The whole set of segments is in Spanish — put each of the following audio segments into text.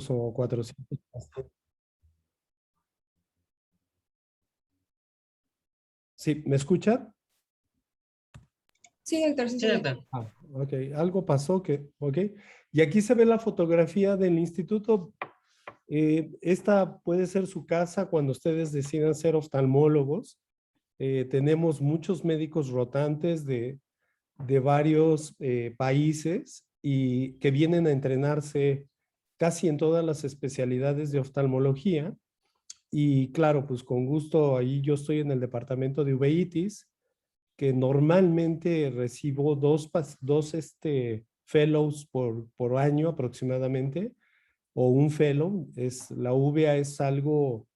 o 400. Sí, ¿me escucha? Sí, doctor, sí, Sí, sí. doctor. Ah, ok, algo pasó que, ok. Y aquí se ve la fotografía del instituto. Esta puede ser su casa cuando ustedes decidan ser oftalmólogos. Tenemos muchos médicos rotantes de varios países y que vienen a entrenarse casi en todas las especialidades de oftalmología. Y claro, pues con gusto ahí yo estoy en el departamento de uveitis, que normalmente recibo dos fellows por año aproximadamente, o un fellow. La uvea es algo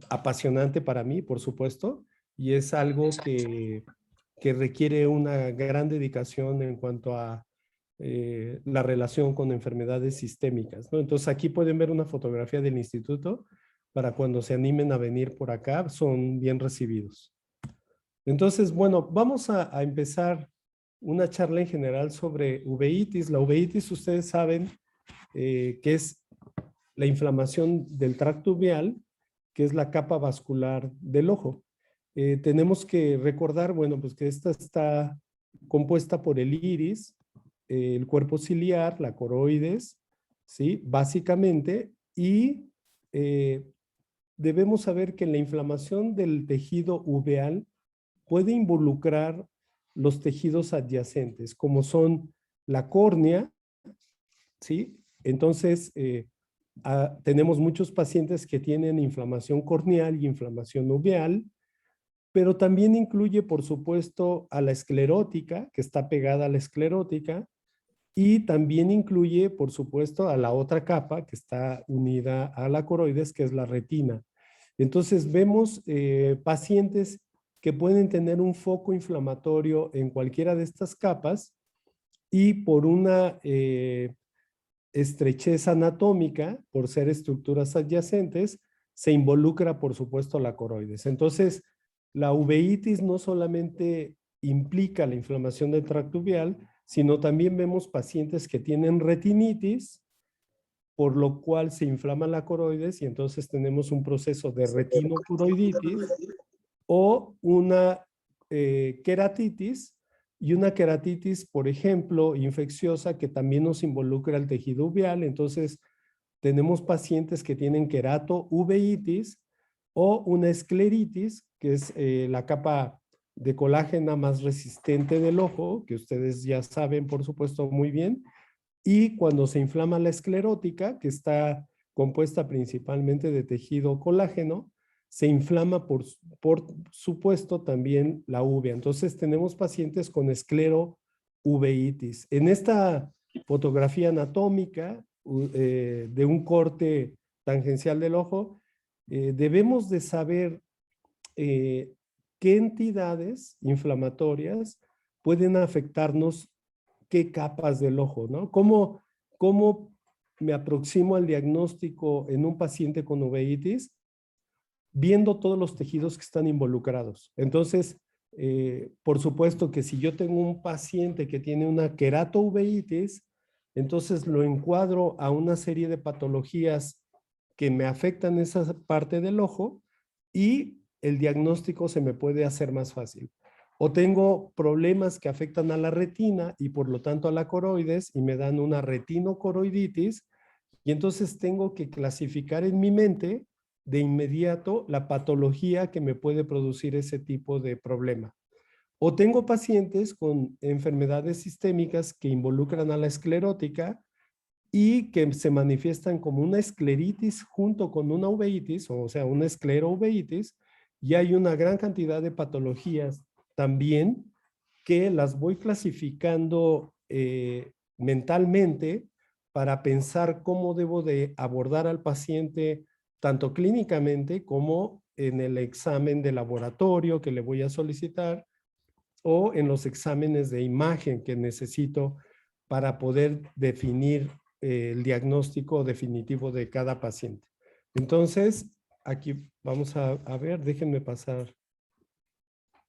apasionante para mí, por supuesto, y es algo que requiere una gran dedicación en cuanto a la relación con enfermedades sistémicas, ¿no? Entonces aquí pueden ver una fotografía del instituto para cuando se animen a venir por acá, son bien recibidos. Entonces, bueno, vamos a empezar una charla en general sobre uveitis. La uveitis, ustedes saben que es la inflamación del tracto uveal, que es la capa vascular del ojo. Tenemos que recordar, bueno, pues que esta está compuesta por el iris, el cuerpo ciliar, la coroides, ¿sí? Básicamente, y debemos saber que la inflamación del tejido uveal puede involucrar los tejidos adyacentes, como son la córnea, ¿sí? Entonces, tenemos muchos pacientes que tienen inflamación corneal y inflamación uveal, pero también incluye, por supuesto, a la esclerótica, que está pegada a la esclerótica, y también incluye, por supuesto, a la otra capa que está unida a la coroides, que es la retina. Entonces, vemos pacientes que pueden tener un foco inflamatorio en cualquiera de estas capas y por una estrechez anatómica, por ser estructuras adyacentes, se involucra, por supuesto, la coroides. Entonces, la uveitis no solamente implica la inflamación del tracto uveal, sino también vemos pacientes que tienen retinitis, por lo cual se inflama la coroides y entonces tenemos un proceso de retinocoroiditis o una queratitis, y una queratitis, por ejemplo, infecciosa que también nos involucra el tejido uveal. Entonces, tenemos pacientes que tienen querato-uveitis o una escleritis, que es la capa de colágena más resistente del ojo, que ustedes ya saben, por supuesto, muy bien. Y cuando se inflama la esclerótica, que está compuesta principalmente de tejido colágeno, se inflama por supuesto también la uvea. Entonces tenemos pacientes con esclerouveitis. En esta fotografía anatómica de un corte tangencial del ojo, debemos de saber qué entidades inflamatorias pueden afectarnos qué capas del ojo, ¿no? ¿Cómo me aproximo al diagnóstico en un paciente con uveitis? Viendo todos los tejidos que están involucrados. Entonces, por supuesto que si yo tengo un paciente que tiene una queratouveitis, entonces lo encuadro a una serie de patologías que me afectan esa parte del ojo y el diagnóstico se me puede hacer más fácil. O tengo problemas que afectan a la retina y por lo tanto a la coroides y me dan una retinocoroiditis y entonces tengo que clasificar en mi mente de inmediato la patología que me puede producir ese tipo de problema. O tengo pacientes con enfermedades sistémicas que involucran a la esclerótica y que se manifiestan como una escleritis junto con una uveitis, o sea, una esclerouveitis, y hay una gran cantidad de patologías también que las voy clasificando mentalmente para pensar cómo debo de abordar al paciente tanto clínicamente como en el examen de laboratorio que le voy a solicitar o en los exámenes de imagen que necesito para poder definir el diagnóstico definitivo de cada paciente. Entonces, aquí vamos a ver, déjenme pasar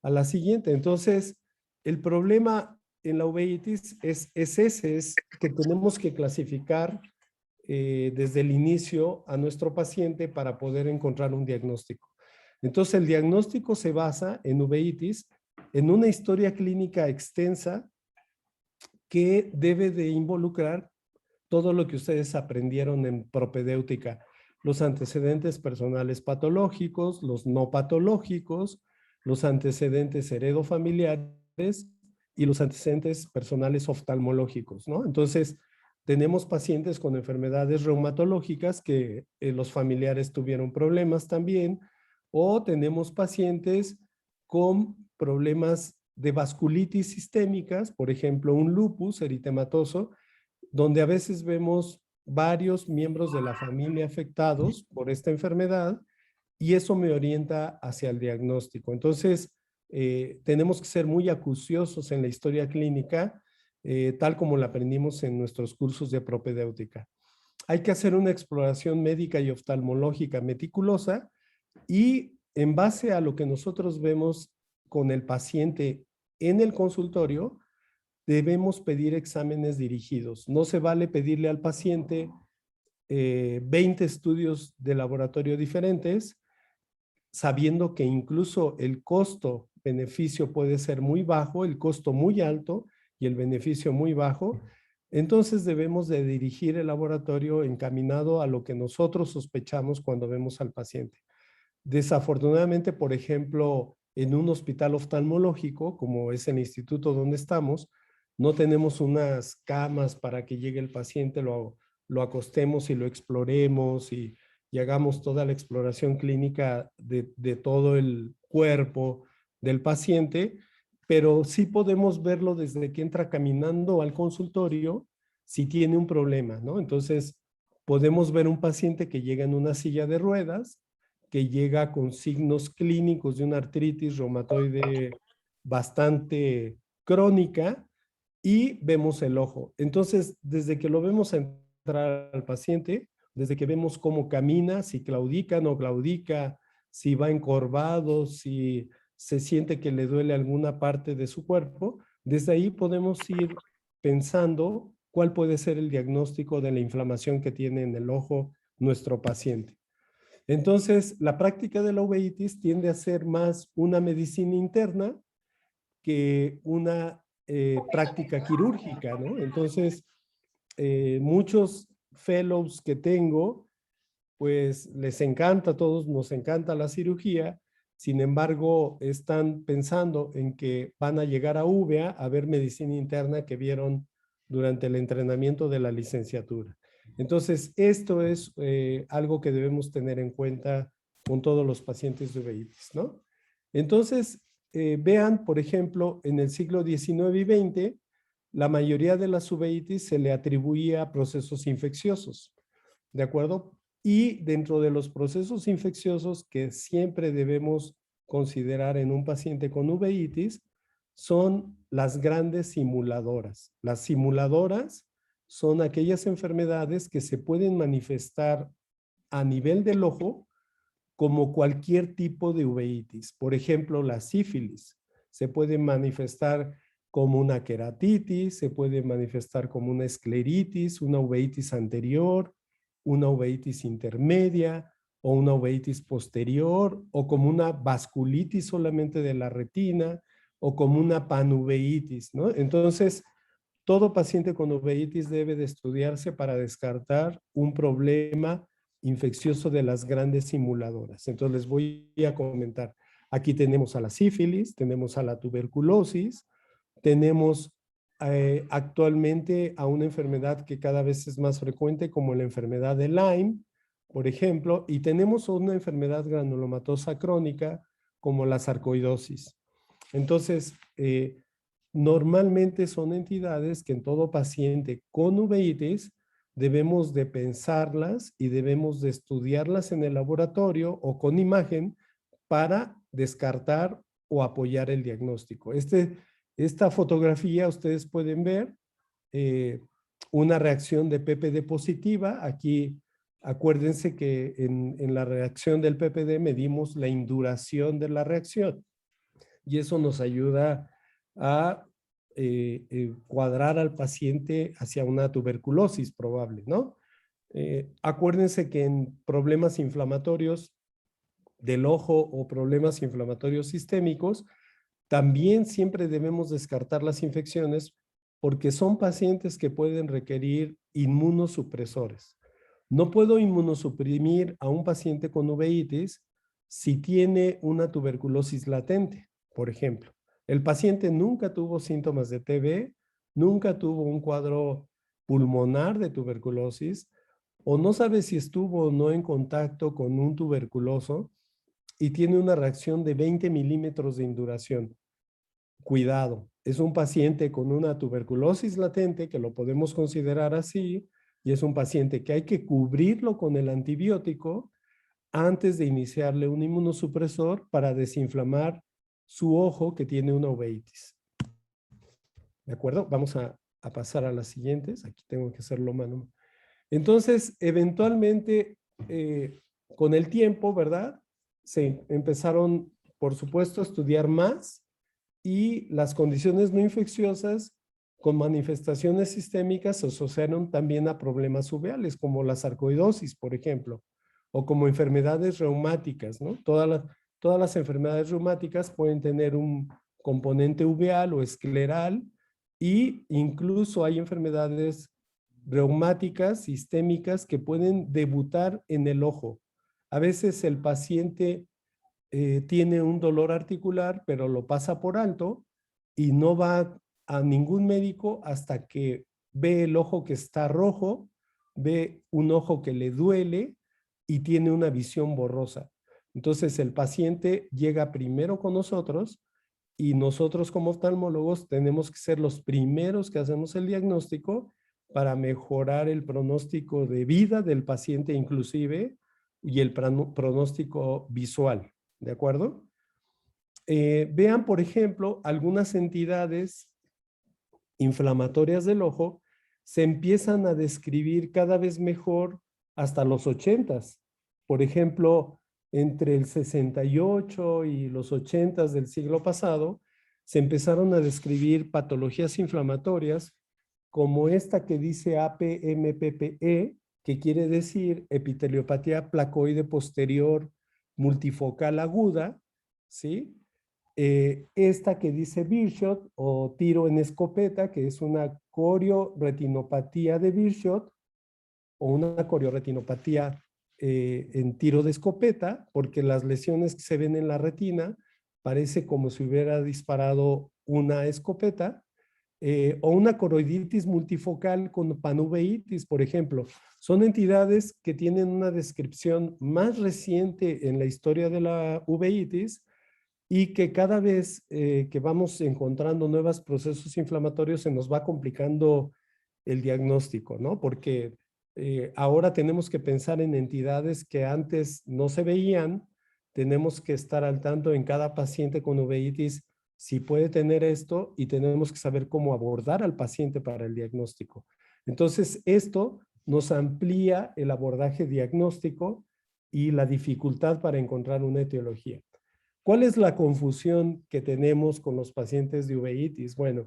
a la siguiente. Entonces, el problema en la uveitis es ese, es que tenemos que clasificar desde el inicio a nuestro paciente para poder encontrar un diagnóstico. Entonces, el diagnóstico se basa en uveitis, en una historia clínica extensa que debe de involucrar todo lo que ustedes aprendieron en propedéutica, los antecedentes personales patológicos, los no patológicos, los antecedentes heredofamiliares y los antecedentes personales oftalmológicos, ¿no? Entonces, tenemos pacientes con enfermedades reumatológicas que los familiares tuvieron problemas también, o tenemos pacientes con problemas de vasculitis sistémicas, por ejemplo, un lupus eritematoso, donde a veces vemos varios miembros de la familia afectados por esta enfermedad y eso me orienta hacia el diagnóstico. Entonces, tenemos que ser muy acuciosos en la historia clínica, tal como la aprendimos en nuestros cursos de propedéutica. Hay que hacer una exploración médica y oftalmológica meticulosa y en base a lo que nosotros vemos con el paciente en el consultorio, debemos pedir exámenes dirigidos. No se vale pedirle al paciente 20 estudios de laboratorio diferentes, sabiendo que incluso el costo-beneficio puede ser muy bajo, el costo muy alto y el beneficio muy bajo. Entonces debemos de dirigir el laboratorio encaminado a lo que nosotros sospechamos cuando vemos al paciente. Desafortunadamente, por ejemplo, en un hospital oftalmológico, como es el instituto donde estamos, no tenemos unas camas para que llegue el paciente, lo acostemos y lo exploremos y hagamos toda la exploración clínica de todo el cuerpo del paciente, pero sí podemos verlo desde que entra caminando al consultorio si tiene un problema, ¿no? Entonces, podemos ver un paciente que llega en una silla de ruedas, que llega con signos clínicos de una artritis reumatoide bastante crónica y vemos el ojo. Entonces, desde que lo vemos entrar al paciente, desde que vemos cómo camina, si claudica, no claudica, si va encorvado, si se siente que le duele alguna parte de su cuerpo, desde ahí podemos ir pensando cuál puede ser el diagnóstico de la inflamación que tiene en el ojo nuestro paciente. Entonces, la práctica de la uveitis tiende a ser más una medicina interna que una práctica quirúrgica, ¿no? Entonces, muchos fellows que tengo, pues les encanta, a todos nos encanta la cirugía, sin embargo, están pensando en que van a llegar a UVA a ver medicina interna que vieron durante el entrenamiento de la licenciatura. Entonces, esto es algo que debemos tener en cuenta con todos los pacientes de uveitis, ¿no? Entonces, vean, por ejemplo, en el siglo XIX y XX, la mayoría de las uveitis se le atribuía a procesos infecciosos, ¿de acuerdo? Y dentro de los procesos infecciosos que siempre debemos considerar en un paciente con uveitis son las grandes simuladoras. Las simuladoras son aquellas enfermedades que se pueden manifestar a nivel del ojo como cualquier tipo de uveitis. Por ejemplo, la sífilis se puede manifestar como una queratitis, se puede manifestar como una escleritis, una uveitis anterior, una uveitis intermedia o una uveitis posterior o como una vasculitis solamente de la retina o como una panuveitis, ¿no? Entonces, todo paciente con uveitis debe de estudiarse para descartar un problema infeccioso de las grandes simuladoras. Entonces les voy a comentar. Aquí tenemos a la sífilis, tenemos a la tuberculosis, tenemos actualmente a una enfermedad que cada vez es más frecuente como la enfermedad de Lyme, por ejemplo, y tenemos una enfermedad granulomatosa crónica como la sarcoidosis. Entonces, normalmente son entidades que en todo paciente con uveitis debemos de pensarlas y debemos de estudiarlas en el laboratorio o con imagen para descartar o apoyar el diagnóstico. Esta fotografía ustedes pueden ver una reacción de PPD positiva. Aquí acuérdense que en la reacción del PPD medimos la induración de la reacción y eso nos ayuda a cuadrar al paciente hacia una tuberculosis probable, ¿no? Acuérdense que en problemas inflamatorios del ojo o problemas inflamatorios sistémicos, también siempre debemos descartar las infecciones porque son pacientes que pueden requerir inmunosupresores. No puedo inmunosuprimir a un paciente con uveitis si tiene una tuberculosis latente, por ejemplo. El paciente nunca tuvo síntomas de TB, nunca tuvo un cuadro pulmonar de tuberculosis, o no sabe si estuvo o no en contacto con un tuberculoso y tiene una reacción de 20 milímetros de induración. Cuidado, es un paciente con una tuberculosis latente, que lo podemos considerar así, y es un paciente que hay que cubrirlo con el antibiótico antes de iniciarle un inmunosupresor para desinflamar su ojo que tiene una uveitis. ¿De acuerdo? Vamos a pasar a las siguientes. Aquí tengo que hacerlo mano. Entonces, eventualmente, con el tiempo, ¿verdad? Se empezaron, por supuesto, a estudiar más y las condiciones no infecciosas con manifestaciones sistémicas se asociaron también a problemas uveales, como la sarcoidosis, por ejemplo, o como enfermedades reumáticas, ¿no? Todas las enfermedades reumáticas pueden tener un componente uveal o escleral, y incluso hay enfermedades reumáticas sistémicas que pueden debutar en el ojo. A veces el paciente tiene un dolor articular, pero lo pasa por alto y no va a ningún médico hasta que ve el ojo que está rojo, ve un ojo que le duele y tiene una visión borrosa. Entonces el paciente llega primero con nosotros y nosotros como oftalmólogos tenemos que ser los primeros que hacemos el diagnóstico para mejorar el pronóstico de vida del paciente inclusive y el pronóstico visual. ¿De acuerdo? Vean, por ejemplo, algunas entidades inflamatorias del ojo se empiezan a describir cada vez mejor hasta los 80s. Por ejemplo, entre el 68 y los 80s del siglo pasado, se empezaron a describir patologías inflamatorias como esta que dice APMPPE, que quiere decir epiteliopatía placoide posterior multifocal aguda, ¿sí? Esta que dice Birdshot o tiro en escopeta, que es una corioretinopatía de Birdshot o una corioretinopatía en tiro de escopeta, porque las lesiones que se ven en la retina parece como si hubiera disparado una escopeta, o una coroiditis multifocal con panuveitis, por ejemplo. Son entidades que tienen una descripción más reciente en la historia de la uveitis y que cada vez que vamos encontrando nuevos procesos inflamatorios se nos va complicando el diagnóstico, ¿no? Porque ahora tenemos que pensar en entidades que antes no se veían, tenemos que estar al tanto en cada paciente con uveitis si puede tener esto y tenemos que saber cómo abordar al paciente para el diagnóstico. Entonces, esto nos amplía el abordaje diagnóstico y la dificultad para encontrar una etiología. ¿Cuál es la confusión que tenemos con los pacientes de uveitis? Bueno,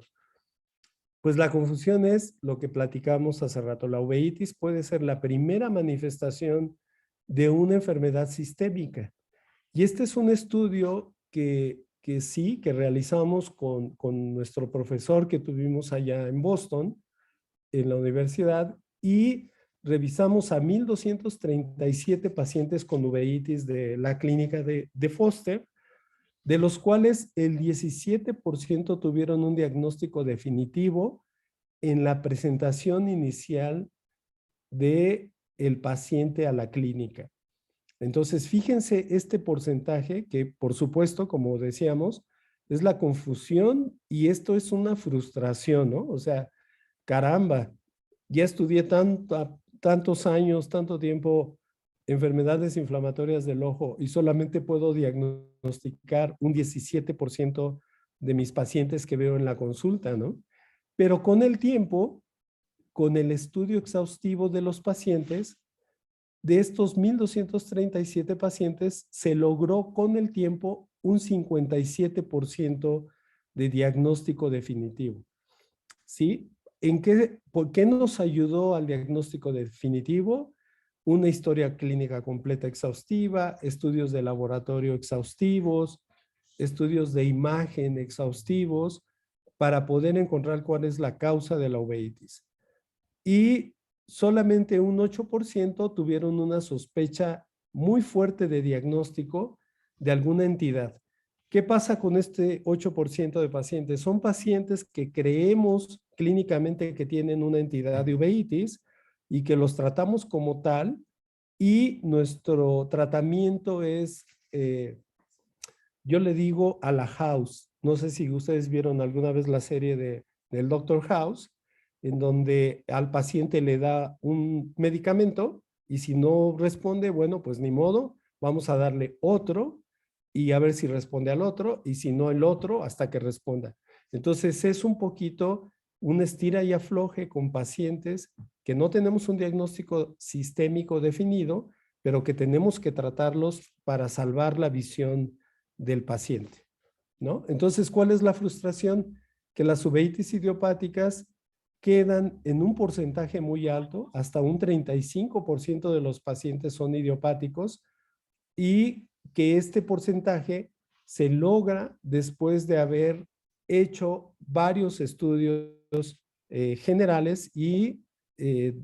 pues la confusión es lo que platicamos hace rato. La uveitis puede ser la primera manifestación de una enfermedad sistémica. Y este es un estudio que sí, que realizamos con nuestro profesor que tuvimos allá en Boston, en la universidad, y revisamos a 1,237 pacientes con uveitis de la clínica de Foster, de los cuales el 17% tuvieron un diagnóstico definitivo en la presentación inicial de el paciente a la clínica. Entonces, fíjense este porcentaje que, por supuesto, como decíamos, es la confusión y esto es una frustración, ¿no? O sea, caramba, ya estudié tantos años, tanto tiempo enfermedades inflamatorias del ojo y solamente puedo diagnosticar un 17% de mis pacientes que veo en la consulta, ¿no? Pero con el tiempo, con el estudio exhaustivo de los pacientes, de estos 1,237 pacientes, se logró con el tiempo un 57% de diagnóstico definitivo. ¿Sí? ¿Por qué nos ayudó al diagnóstico definitivo? Una historia clínica completa exhaustiva, estudios de laboratorio exhaustivos, estudios de imagen exhaustivos, para poder encontrar cuál es la causa de la uveitis. Y solamente un 8% tuvieron una sospecha muy fuerte de diagnóstico de alguna entidad. ¿Qué pasa con este 8% de pacientes? Son pacientes que creemos clínicamente que tienen una entidad de uveitis y que los tratamos como tal, y nuestro tratamiento es, yo le digo a la house. No sé si ustedes vieron alguna vez la serie del Doctor House, en donde al paciente le da un medicamento y si no responde, bueno, pues ni modo, vamos a darle otro y a ver si responde al otro, y si no el otro hasta que responda. Entonces es un poquito un estira y afloje con pacientes que no tenemos un diagnóstico sistémico definido, pero que tenemos que tratarlos para salvar la visión del paciente, ¿no? Entonces, ¿cuál es la frustración? Que las uveitis idiopáticas quedan en un porcentaje muy alto, hasta un 35% de los pacientes son idiopáticos, y que este porcentaje se logra después de haber hecho varios estudios generales y,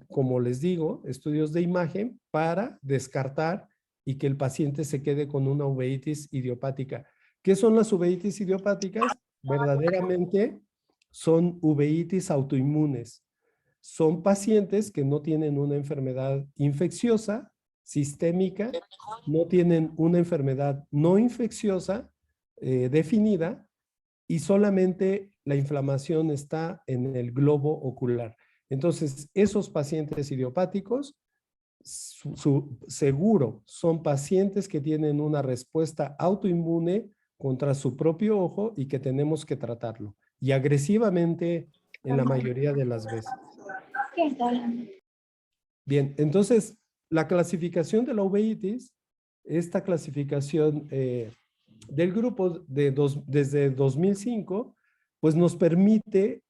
como les digo, estudios de imagen para descartar y que el paciente se quede con una uveitis idiopática. ¿Qué son las uveitis idiopáticas? Verdaderamente son uveitis autoinmunes. Son pacientes que no tienen una enfermedad infecciosa, sistémica, no tienen una enfermedad no infecciosa definida, y solamente la inflamación está en el globo ocular. Entonces, esos pacientes idiopáticos, seguro, son pacientes que tienen una respuesta autoinmune contra su propio ojo y que tenemos que tratarlo. Y agresivamente en la mayoría de las veces. Bien, entonces, la clasificación de la uveitis, esta clasificación del grupo desde 2005, pues nos permite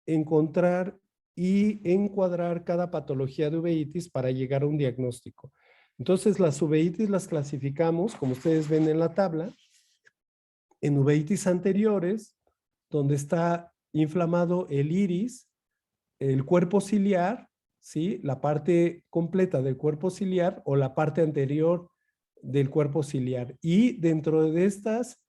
encontrar y encuadrar cada patología de uveitis para llegar a un diagnóstico. Entonces, las uveitis las clasificamos, como ustedes ven en la tabla, en uveitis anteriores, donde está inflamado el iris, el cuerpo ciliar, ¿sí? La parte completa del cuerpo ciliar o la parte anterior del cuerpo ciliar. Y dentro de estas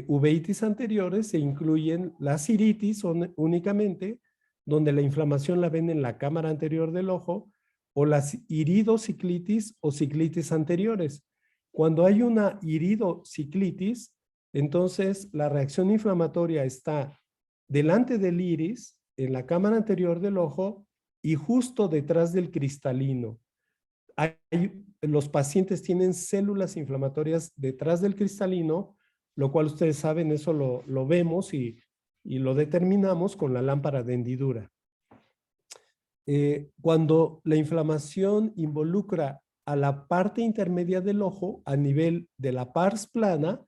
uveitis anteriores se incluyen las iritis únicamente, donde la inflamación la ven en la cámara anterior del ojo, o las iridociclitis o ciclitis anteriores. Cuando hay una iridociclitis, entonces la reacción inflamatoria está delante del iris, en la cámara anterior del ojo y justo detrás del cristalino. Los pacientes tienen células inflamatorias detrás del cristalino, lo cual ustedes saben, eso lo vemos y lo determinamos con la lámpara de hendidura. Cuando la inflamación involucra a la parte intermedia del ojo a nivel de la pars plana,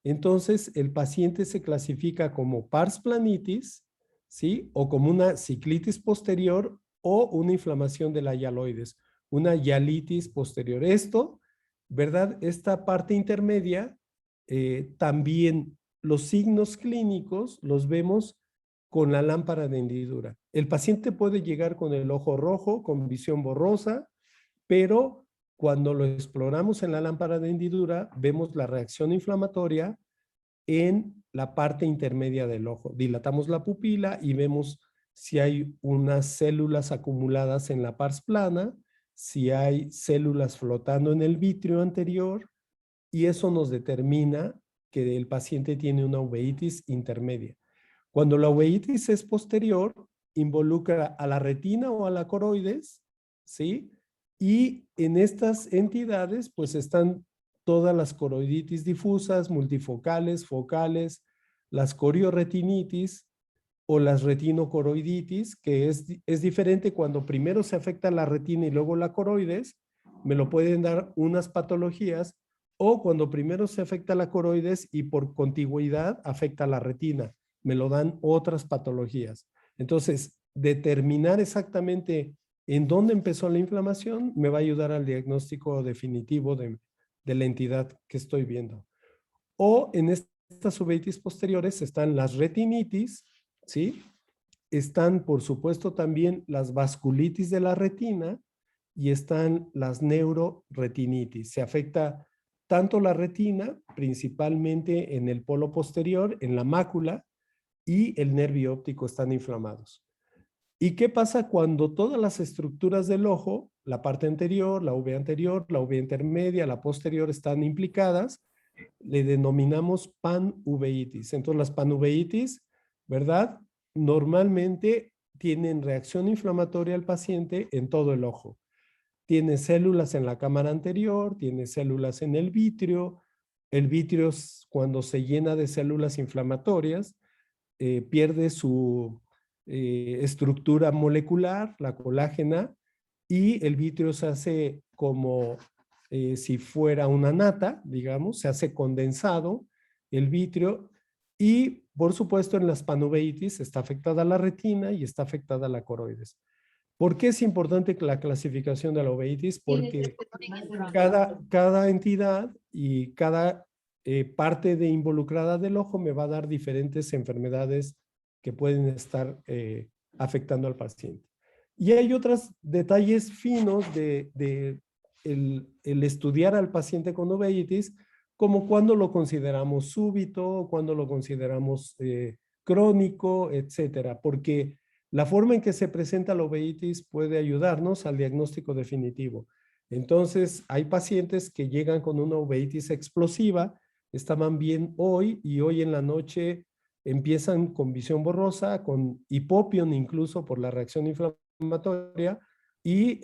entonces el paciente se clasifica como pars planitis, ¿sí? O como una ciclitis posterior o una inflamación de la hialoides, una hialitis posterior. Esto, ¿verdad? Esta parte intermedia, también los signos clínicos los vemos con la lámpara de hendidura. El paciente puede llegar con el ojo rojo, con visión borrosa, pero cuando lo exploramos en la lámpara de hendidura, vemos la reacción inflamatoria en la parte intermedia del ojo. Dilatamos la pupila y vemos si hay unas células acumuladas en la pars plana, si hay células flotando en el vítreo anterior, y eso nos determina que el paciente tiene una uveitis intermedia. Cuando la uveitis es posterior, involucra a la retina o a la coroides, ¿sí? Y en estas entidades, pues están todas las coroiditis difusas, multifocales, focales, las corioretinitis o las retinocoroiditis, que es diferente cuando primero se afecta la retina y luego la coroides, me lo pueden dar unas patologías, o cuando primero se afecta la coroides y por contigüidad afecta la retina, me lo dan otras patologías. Entonces, determinar exactamente en dónde empezó la inflamación me va a ayudar al diagnóstico definitivo de la entidad que estoy viendo. O en estas uveitis posteriores están las retinitis, ¿sí? Están, por supuesto, también las vasculitis de la retina y están las neuroretinitis. Se afecta tanto la retina, principalmente en el polo posterior, en la mácula, y el nervio óptico están inflamados. ¿Y qué pasa cuando todas las estructuras del ojo, la parte anterior, la uvea intermedia, la posterior, están implicadas? Le denominamos panuveitis. Entonces las panuveitis, ¿verdad? Normalmente tienen reacción inflamatoria al paciente en todo el ojo. Tiene células en la cámara anterior, tiene células en el vítreo. El vítreo, cuando se llena de células inflamatorias, pierde su estructura molecular, la colágena, y el vítreo se hace como si fuera una nata, digamos, se hace condensado el vítreo, y por supuesto en las panuveitis está afectada la retina y está afectada la coroides. ¿Por qué es importante la clasificación de la uveitis? Porque cada entidad y cada parte de involucrada del ojo me va a dar diferentes enfermedades que pueden estar afectando al paciente. Y hay otros detalles finos de el estudiar al paciente con uveitis, como cuando lo consideramos súbito, cuando lo consideramos crónico, etcétera, porque la forma en que se presenta la uveitis puede ayudarnos al diagnóstico definitivo. Entonces, hay pacientes que llegan con una uveitis explosiva, estaban bien hoy y hoy en la noche empiezan con visión borrosa, con hipopion incluso por la reacción inflamatoria, y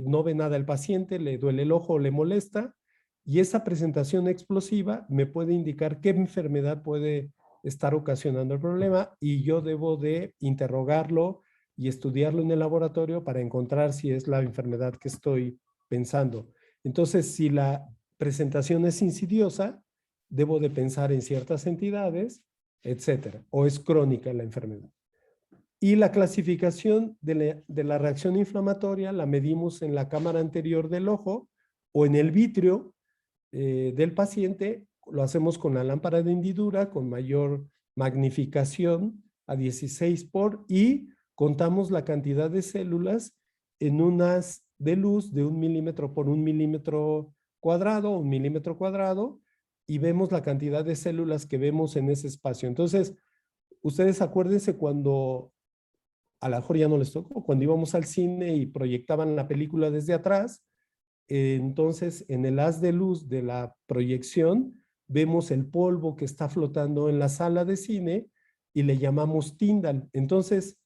no ve nada el paciente, le duele el ojo, le molesta, y esa presentación explosiva me puede indicar qué enfermedad puede estar ocasionando el problema, y yo debo de interrogarlo y estudiarlo en el laboratorio para encontrar si es la enfermedad que estoy pensando. Entonces, si la presentación es insidiosa, debo de pensar en ciertas entidades, etcétera, o es crónica la enfermedad. Y la clasificación de la reacción inflamatoria la medimos en la cámara anterior del ojo o en el vítreo del paciente. Lo hacemos con la lámpara de hendidura con mayor magnificación a 16 por, y contamos la cantidad de células en unas de luz de 1 milímetro por 1 milímetro cuadrado, 1 milímetro cuadrado, y vemos la cantidad de células que vemos en ese espacio. Entonces, ustedes acuérdense cuando, a lo mejor ya no les tocó, cuando íbamos al cine y proyectaban la película desde atrás, entonces en el haz de luz de la proyección vemos el polvo que está flotando en la sala de cine y le llamamos tindal. Entonces,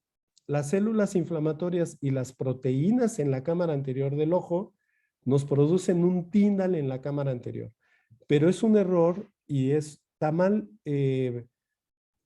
las células inflamatorias y las proteínas en la cámara anterior del ojo nos producen un tindal en la cámara anterior. Pero es un error y está mal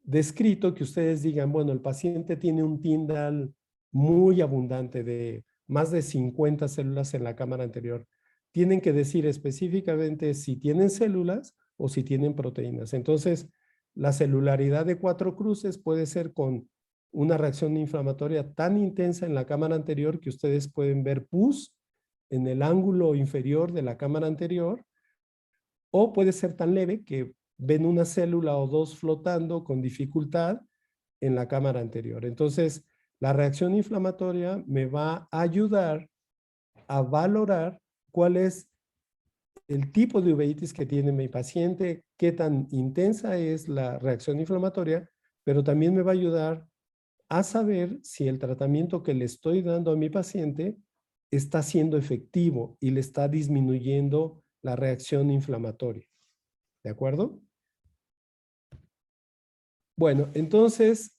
descrito que ustedes digan, bueno, el paciente tiene un tindal muy abundante de más de 50 células en la cámara anterior. Tienen que decir específicamente si tienen células o si tienen proteínas. Entonces, la celularidad de 4 cruces puede ser con una reacción inflamatoria tan intensa en la cámara anterior que ustedes pueden ver pus en el ángulo inferior de la cámara anterior, o puede ser tan leve que ven una célula o dos flotando con dificultad en la cámara anterior. Entonces, la reacción inflamatoria me va a ayudar a valorar cuál es el tipo de uveitis que tiene mi paciente, qué tan intensa es la reacción inflamatoria, pero también me va a ayudar a saber si el tratamiento que le estoy dando a mi paciente está siendo efectivo y le está disminuyendo la reacción inflamatoria. ¿De acuerdo? Bueno, entonces,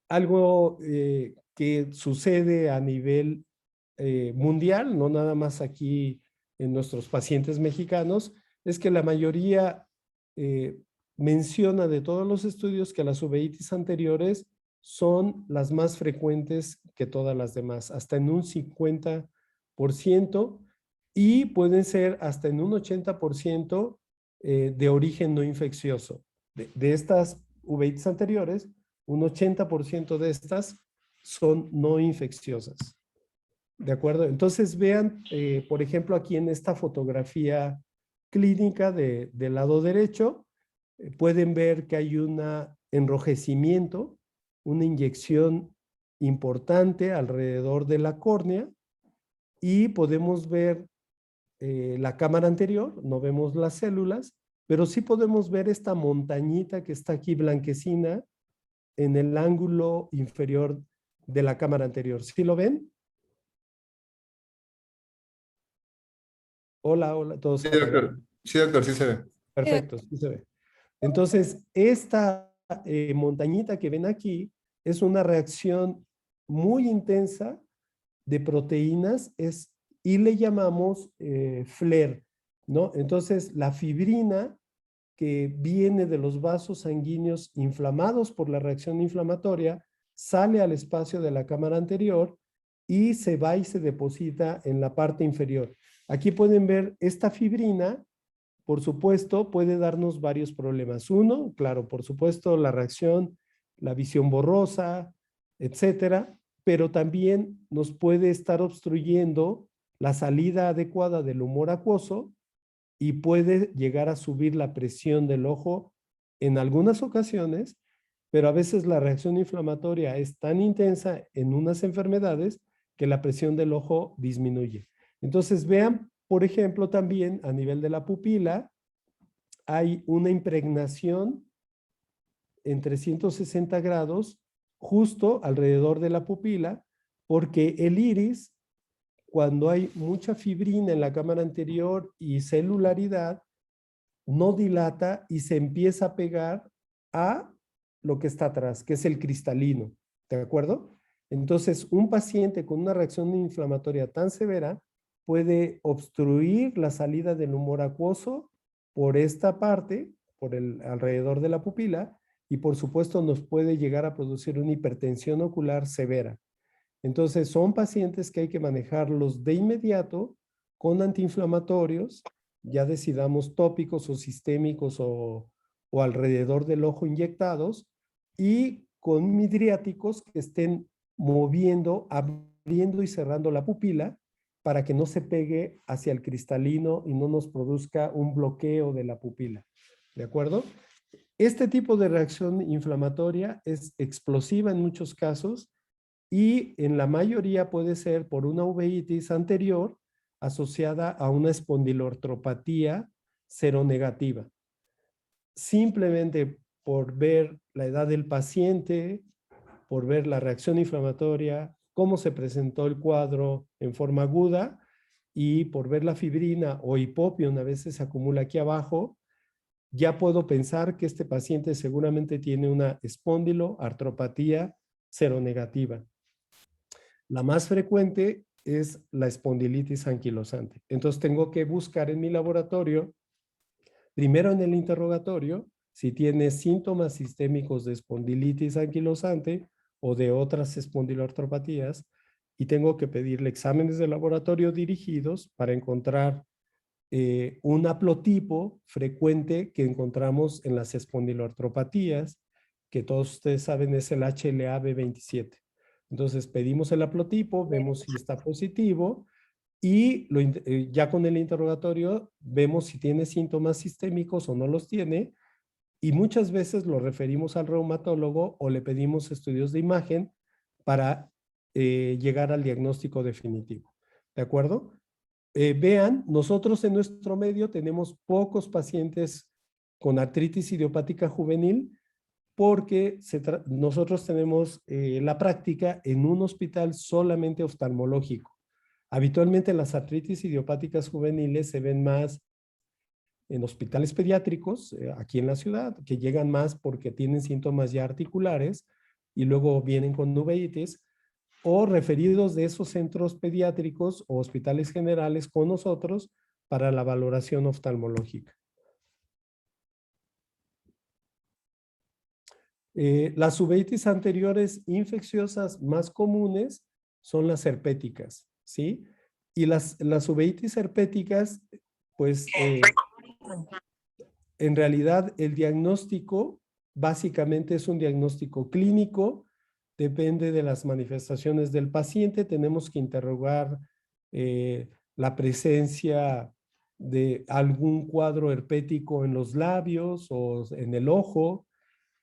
algo que sucede a nivel mundial, no nada más aquí en nuestros pacientes mexicanos, es que la mayoría menciona de todos los estudios que las uveitis anteriores son las más frecuentes que todas las demás, hasta en un 50%, y pueden ser hasta en un 80% de origen no infeccioso. De estas uveitis anteriores, un 80% de estas son no infecciosas. ¿De acuerdo? Entonces vean, por ejemplo, aquí en esta fotografía clínica del lado derecho, pueden ver que hay un enrojecimiento, una inyección importante alrededor de la córnea y podemos ver la cámara anterior, no vemos las células, pero sí podemos ver esta montañita que está aquí blanquecina en el ángulo inferior de la cámara anterior. ¿Sí lo ven? Hola, hola, todos Sí, apagados. doctor. Sí, doctor, sí se ve. Perfecto, sí se ve. Entonces, esta montañita que ven aquí es una reacción muy intensa de proteínas y le llamamos FLAIR, ¿no? Entonces, la fibrina que viene de los vasos sanguíneos inflamados por la reacción inflamatoria sale al espacio de la cámara anterior y se va y se deposita en la parte inferior. Aquí pueden ver esta fibrina, por supuesto, puede darnos varios problemas. Uno, claro, por supuesto, la reacción, la visión borrosa, etcétera, pero también nos puede estar obstruyendo la salida adecuada del humor acuoso y puede llegar a subir la presión del ojo en algunas ocasiones, pero a veces la reacción inflamatoria es tan intensa en unas enfermedades que la presión del ojo disminuye. Entonces vean, por ejemplo, también a nivel de la pupila, hay una impregnación en 360 grados justo alrededor de la pupila, porque el iris, cuando hay mucha fibrina en la cámara anterior y celularidad, no dilata y se empieza a pegar a lo que está atrás, que es el cristalino. ¿De acuerdo? Entonces, un paciente con una reacción inflamatoria tan severa puede obstruir la salida del humor acuoso por esta parte, por el alrededor de la pupila, y por supuesto nos puede llegar a producir una hipertensión ocular severa. Entonces, son pacientes que hay que manejarlos de inmediato con antiinflamatorios, ya decidamos tópicos o sistémicos o alrededor del ojo inyectados, y con midriáticos que estén moviendo, abriendo y cerrando la pupila para que no se pegue hacia el cristalino y no nos produzca un bloqueo de la pupila. ¿De acuerdo? Este tipo de reacción inflamatoria es explosiva en muchos casos y en la mayoría puede ser por una uveitis anterior asociada a una espondilortropatía seronegativa. Simplemente por ver la edad del paciente, por ver la reacción inflamatoria, cómo se presentó el cuadro en forma aguda y por ver la fibrina o hipopión a veces se acumula aquí abajo, ya puedo pensar que este paciente seguramente tiene una espondiloartropatía seronegativa. La más frecuente es la espondilitis anquilosante. Entonces tengo que buscar en mi laboratorio, primero en el interrogatorio, si tiene síntomas sistémicos de espondilitis anquilosante o de otras espondiloartropatías, y tengo que pedirle exámenes de laboratorio dirigidos para encontrar un haplotipo frecuente que encontramos en las espondiloartropatías, que todos ustedes saben es el HLA-B27. Entonces pedimos el haplotipo, vemos si está positivo y ya con el interrogatorio vemos si tiene síntomas sistémicos o no los tiene, y muchas veces lo referimos al reumatólogo o le pedimos estudios de imagen para llegar al diagnóstico definitivo. ¿De acuerdo? Vean, nosotros en nuestro medio tenemos pocos pacientes con artritis idiopática juvenil porque nosotros tenemos la práctica en un hospital solamente oftalmológico. Habitualmente las artritis idiopáticas juveniles se ven más en hospitales pediátricos aquí en la ciudad, que llegan más porque tienen síntomas ya articulares y luego vienen con uveitis, o referidos de esos centros pediátricos o hospitales generales con nosotros para la valoración oftalmológica. Las uveitis anteriores infecciosas más comunes son las herpéticas, ¿sí? Y las uveitis herpéticas, pues en realidad el diagnóstico básicamente es un diagnóstico clínico, depende de las manifestaciones del paciente, tenemos que interrogar la presencia de algún cuadro herpético en los labios o en el ojo,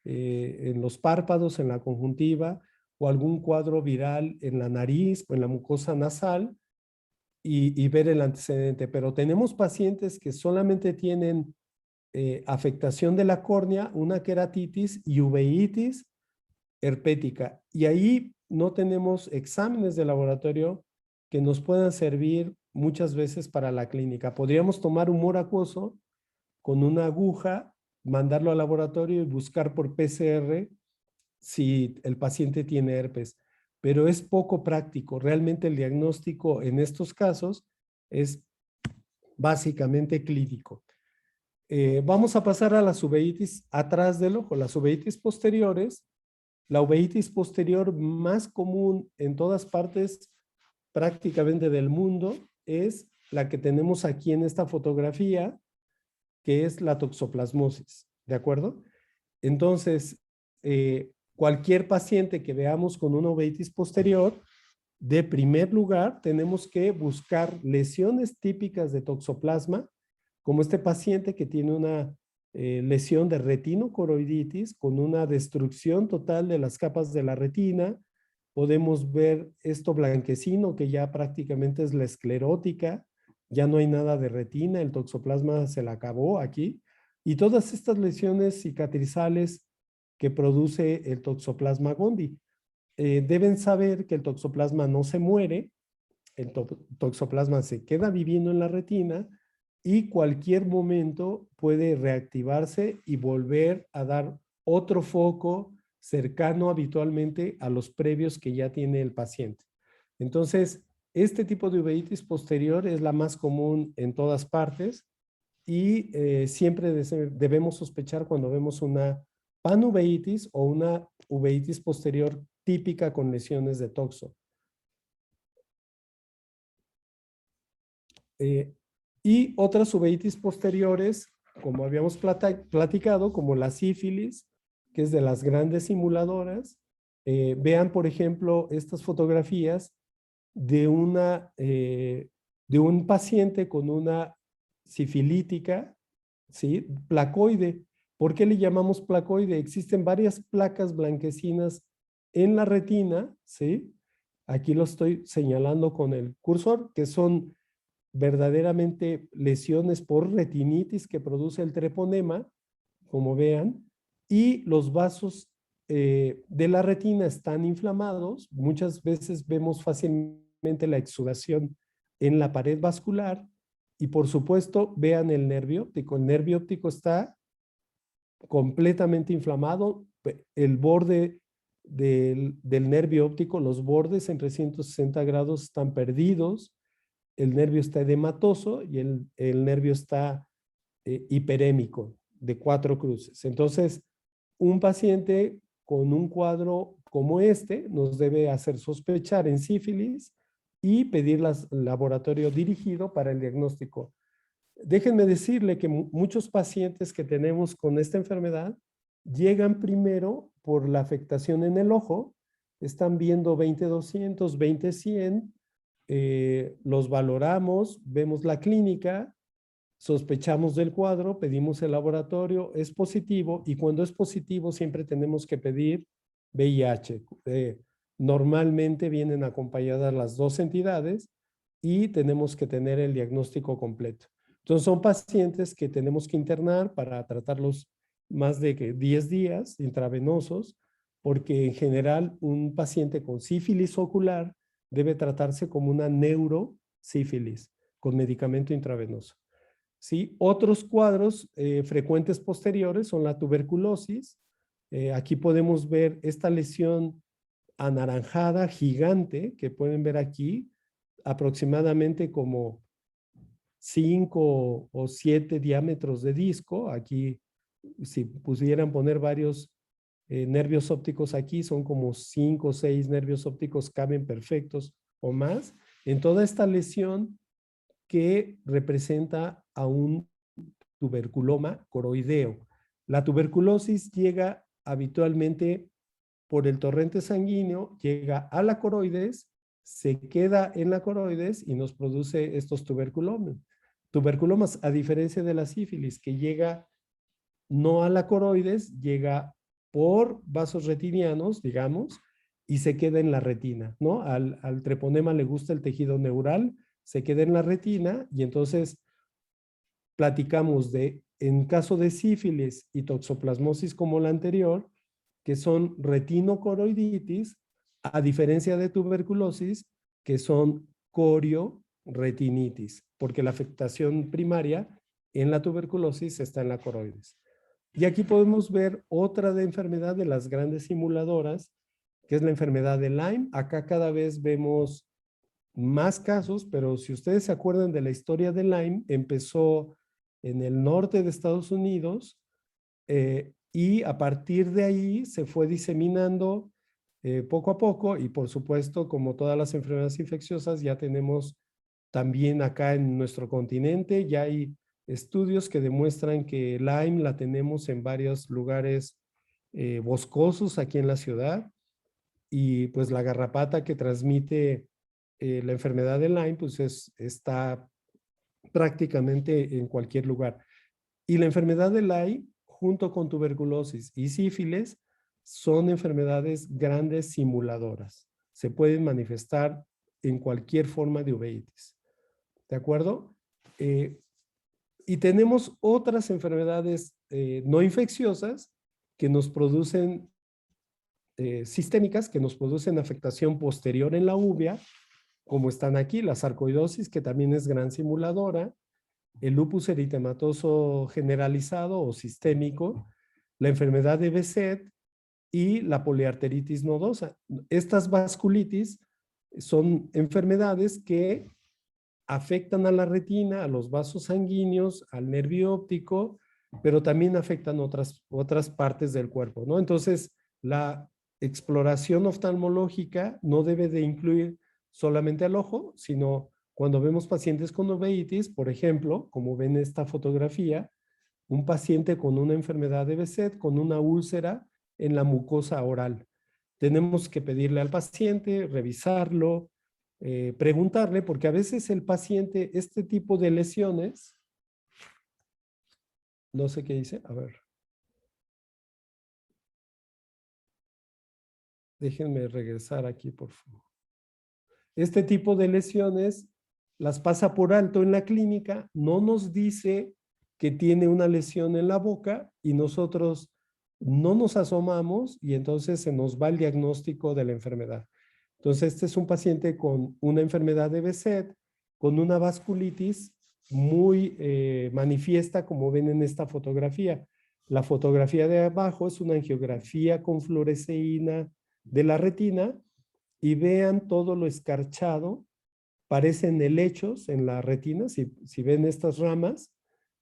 en los párpados, en la conjuntiva, o algún cuadro viral en la nariz o en la mucosa nasal y ver el antecedente. Pero tenemos pacientes que solamente tienen afectación de la córnea, una queratitis y uveitis herpética. Y ahí no tenemos exámenes de laboratorio que nos puedan servir muchas veces para la clínica. Podríamos tomar humor acuoso con una aguja, mandarlo al laboratorio y buscar por PCR si el paciente tiene herpes, pero es poco práctico. Realmente el diagnóstico en estos casos es básicamente clínico. Vamos a pasar a las uveitis atrás del ojo, las uveitis posteriores. La uveitis posterior más común en todas partes prácticamente del mundo es la que tenemos aquí en esta fotografía, que es la toxoplasmosis, ¿de acuerdo? Entonces, cualquier paciente que veamos con una uveitis posterior, de primer lugar, tenemos que buscar lesiones típicas de toxoplasma, como este paciente que tiene una lesión de retinocoroiditis con una destrucción total de las capas de la retina. Podemos ver esto blanquecino que ya prácticamente es la esclerótica, ya no hay nada de retina, el toxoplasma se la acabó aquí. Y todas estas lesiones cicatrizales que produce el toxoplasma gondii. Deben saber que el toxoplasma no se muere, el toxoplasma se queda viviendo en la retina y cualquier momento puede reactivarse y volver a dar otro foco cercano habitualmente a los previos que ya tiene el paciente. Entonces, este tipo de uveitis posterior es la más común en todas partes y siempre debemos sospechar cuando vemos una panuveitis o una uveitis posterior típica con lesiones de toxo. Y otras uveitis posteriores, como habíamos platicado, como la sífilis, que es de las grandes simuladoras. Vean, por ejemplo, estas fotografías de un paciente con una sifilítica, ¿sí? Placoide. ¿Por qué le llamamos placoide? Existen varias placas blanquecinas en la retina, ¿sí? Aquí lo estoy señalando con el cursor, que son verdaderamente lesiones por retinitis que produce el treponema, como vean, y los vasos de la retina están inflamados. Muchas veces vemos fácilmente la exudación en la pared vascular y por supuesto vean el nervio óptico. El nervio óptico está completamente inflamado. El borde del nervio óptico, los bordes en 360 grados están perdidos. El nervio está edematoso y el nervio está hiperémico de 4 cruces. Entonces, un paciente con un cuadro como este nos debe hacer sospechar en sífilis y pedir laboratorio dirigido para el diagnóstico. Déjenme decirle que muchos pacientes que tenemos con esta enfermedad llegan primero por la afectación en el ojo, están viendo 20-200, 20-100, los valoramos, vemos la clínica, sospechamos del cuadro, pedimos el laboratorio, es positivo y cuando es positivo siempre tenemos que pedir VIH. Normalmente vienen acompañadas las dos entidades y tenemos que tener el diagnóstico completo. Entonces son pacientes que tenemos que internar para tratarlos más de 10 días intravenosos, porque en general un paciente con sífilis ocular debe tratarse como una neurosífilis con medicamento intravenoso. ¿Sí? Otros cuadros frecuentes posteriores son la tuberculosis. Aquí podemos ver esta lesión anaranjada gigante que pueden ver aquí, aproximadamente como 5 o 7 diámetros de disco. Aquí, si pudieran poner varios nervios ópticos aquí, son como 5 o 6 nervios ópticos caben perfectos o más en toda esta lesión que representa a un tuberculoma coroideo. La tuberculosis llega habitualmente por el torrente sanguíneo, llega a la coroides, se queda en la coroides y nos produce estos tuberculomas. Tuberculomas, a diferencia de la sífilis, que llega no a la coroides, llega por vasos retinianos, digamos, y se queda en la retina, ¿no? Al treponema le gusta el tejido neural, se queda en la retina y entonces platicamos de, en caso de sífilis y toxoplasmosis como la anterior, que son retinocoroiditis, a diferencia de tuberculosis, que son corioretinitis, porque la afectación primaria en la tuberculosis está en la coroides. Y aquí podemos ver otra de enfermedad de las grandes simuladoras, que es la enfermedad de Lyme. Acá cada vez vemos más casos, pero si ustedes se acuerdan de la historia de Lyme, empezó en el norte de Estados Unidos y a partir de ahí se fue diseminando poco a poco y por supuesto, como todas las enfermedades infecciosas, ya tenemos también acá en nuestro continente, ya hay estudios que demuestran que Lyme la tenemos en varios lugares boscosos aquí en la ciudad y pues la garrapata que transmite la enfermedad de Lyme pues está prácticamente en cualquier lugar. Y la enfermedad de Lyme, junto con tuberculosis y sífilis, son enfermedades grandes simuladoras. Se pueden manifestar en cualquier forma de uveitis. ¿De acuerdo? Y tenemos otras enfermedades no infecciosas que nos producen sistémicas, que nos producen afectación posterior en la uvea, como están aquí, la sarcoidosis, que también es gran simuladora, el lupus eritematoso generalizado o sistémico, la enfermedad de Behçet y la poliarteritis nodosa. Estas vasculitis son enfermedades que afectan a la retina, a los vasos sanguíneos, al nervio óptico, pero también afectan otras partes del cuerpo, ¿no? Entonces, la exploración oftalmológica no debe de incluir solamente al ojo, sino cuando vemos pacientes con uveitis, por ejemplo, como ven en esta fotografía, un paciente con una enfermedad de Behçet, con una úlcera en la mucosa oral. Tenemos que pedirle al paciente, revisarlo, preguntarle, porque a veces el paciente, este tipo de lesiones, no sé qué dice, a ver. Déjenme regresar aquí, por favor. Este tipo de lesiones las pasa por alto en la clínica, no nos dice que tiene una lesión en la boca y nosotros no nos asomamos y entonces se nos va el diagnóstico de la enfermedad. Entonces, este es un paciente con una enfermedad de Behçet, con una vasculitis muy manifiesta, como ven en esta fotografía. La fotografía de abajo es una angiografía con fluoresceína de la retina y vean todo lo escarchado. Parecen helechos en la retina, si ven estas ramas,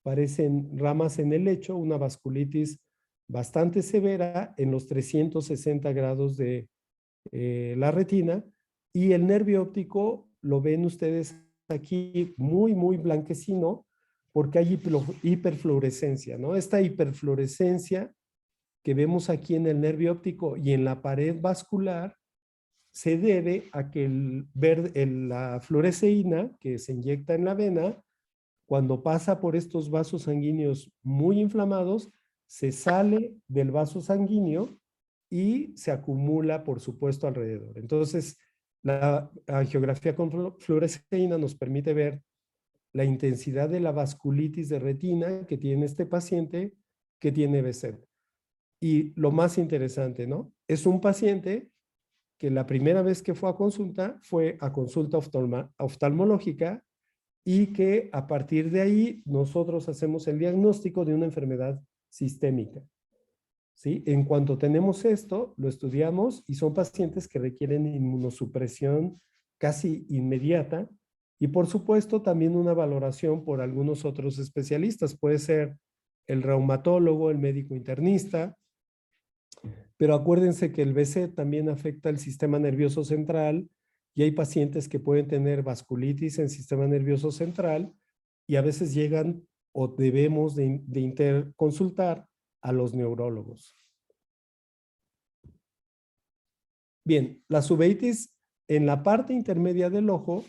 parecen ramas en helecho, una vasculitis bastante severa en los 360 grados de la retina, y el nervio óptico lo ven ustedes aquí muy, muy blanquecino, porque hay hiperfluorescencia, ¿no? Esta hiperfluorescencia que vemos aquí en el nervio óptico y en la pared vascular se debe a que la fluoresceína que se inyecta en la vena, cuando pasa por estos vasos sanguíneos muy inflamados, se sale del vaso sanguíneo y se acumula, por supuesto, alrededor. Entonces, la angiografía con fluoresceína nos permite ver la intensidad de la vasculitis de retina que tiene este paciente que tiene Behçet. Y lo más interesante, ¿no? Es un paciente que la primera vez que fue a consulta oftalmológica y que a partir de ahí nosotros hacemos el diagnóstico de una enfermedad sistémica. ¿Sí? En cuanto tenemos esto, lo estudiamos y son pacientes que requieren inmunosupresión casi inmediata y por supuesto también una valoración por algunos otros especialistas. Puede ser el reumatólogo, el médico internista, pero acuérdense que el BC también afecta el sistema nervioso central y hay pacientes que pueden tener vasculitis en el sistema nervioso central y a veces llegan o debemos de interconsultar a los neurólogos. Bien, las uveitis en la parte intermedia del ojo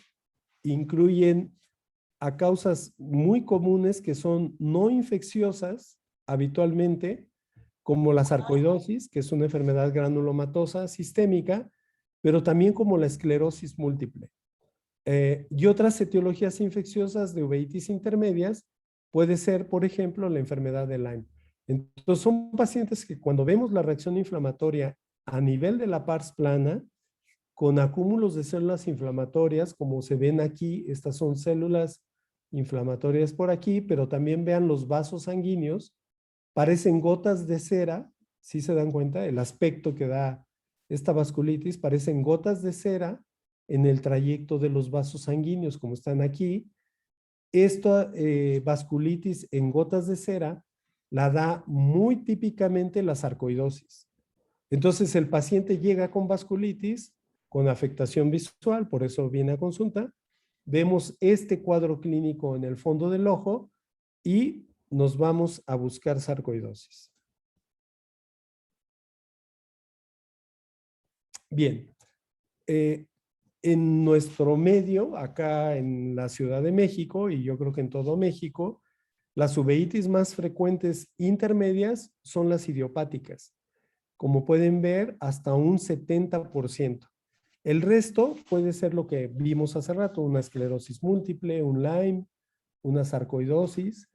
incluyen a causas muy comunes que son no infecciosas habitualmente, como la sarcoidosis, que es una enfermedad granulomatosa sistémica, pero también como la esclerosis múltiple. Y otras etiologías infecciosas de uveitis intermedias puede ser, por ejemplo, la enfermedad de Lyme. Entonces, son pacientes que cuando vemos la reacción inflamatoria a nivel de la pars plana, con acúmulos de células inflamatorias, como se ven aquí, estas son células inflamatorias por aquí, pero también vean los vasos sanguíneos, parecen gotas de cera, ¿sí se dan cuenta? El aspecto que da esta vasculitis, parecen gotas de cera en el trayecto de los vasos sanguíneos, como están aquí. Esta vasculitis en gotas de cera la da muy típicamente la sarcoidosis. Entonces el paciente llega con vasculitis, con afectación visual, por eso viene a consulta. Vemos este cuadro clínico en el fondo del ojo y nos vamos a buscar sarcoidosis. Bien, en nuestro medio, acá en la Ciudad de México, y yo creo que en todo México, las uveitis más frecuentes intermedias son las idiopáticas. Como pueden ver, hasta un 70%. El resto puede ser lo que vimos hace rato, una esclerosis múltiple, un Lyme, una sarcoidosis,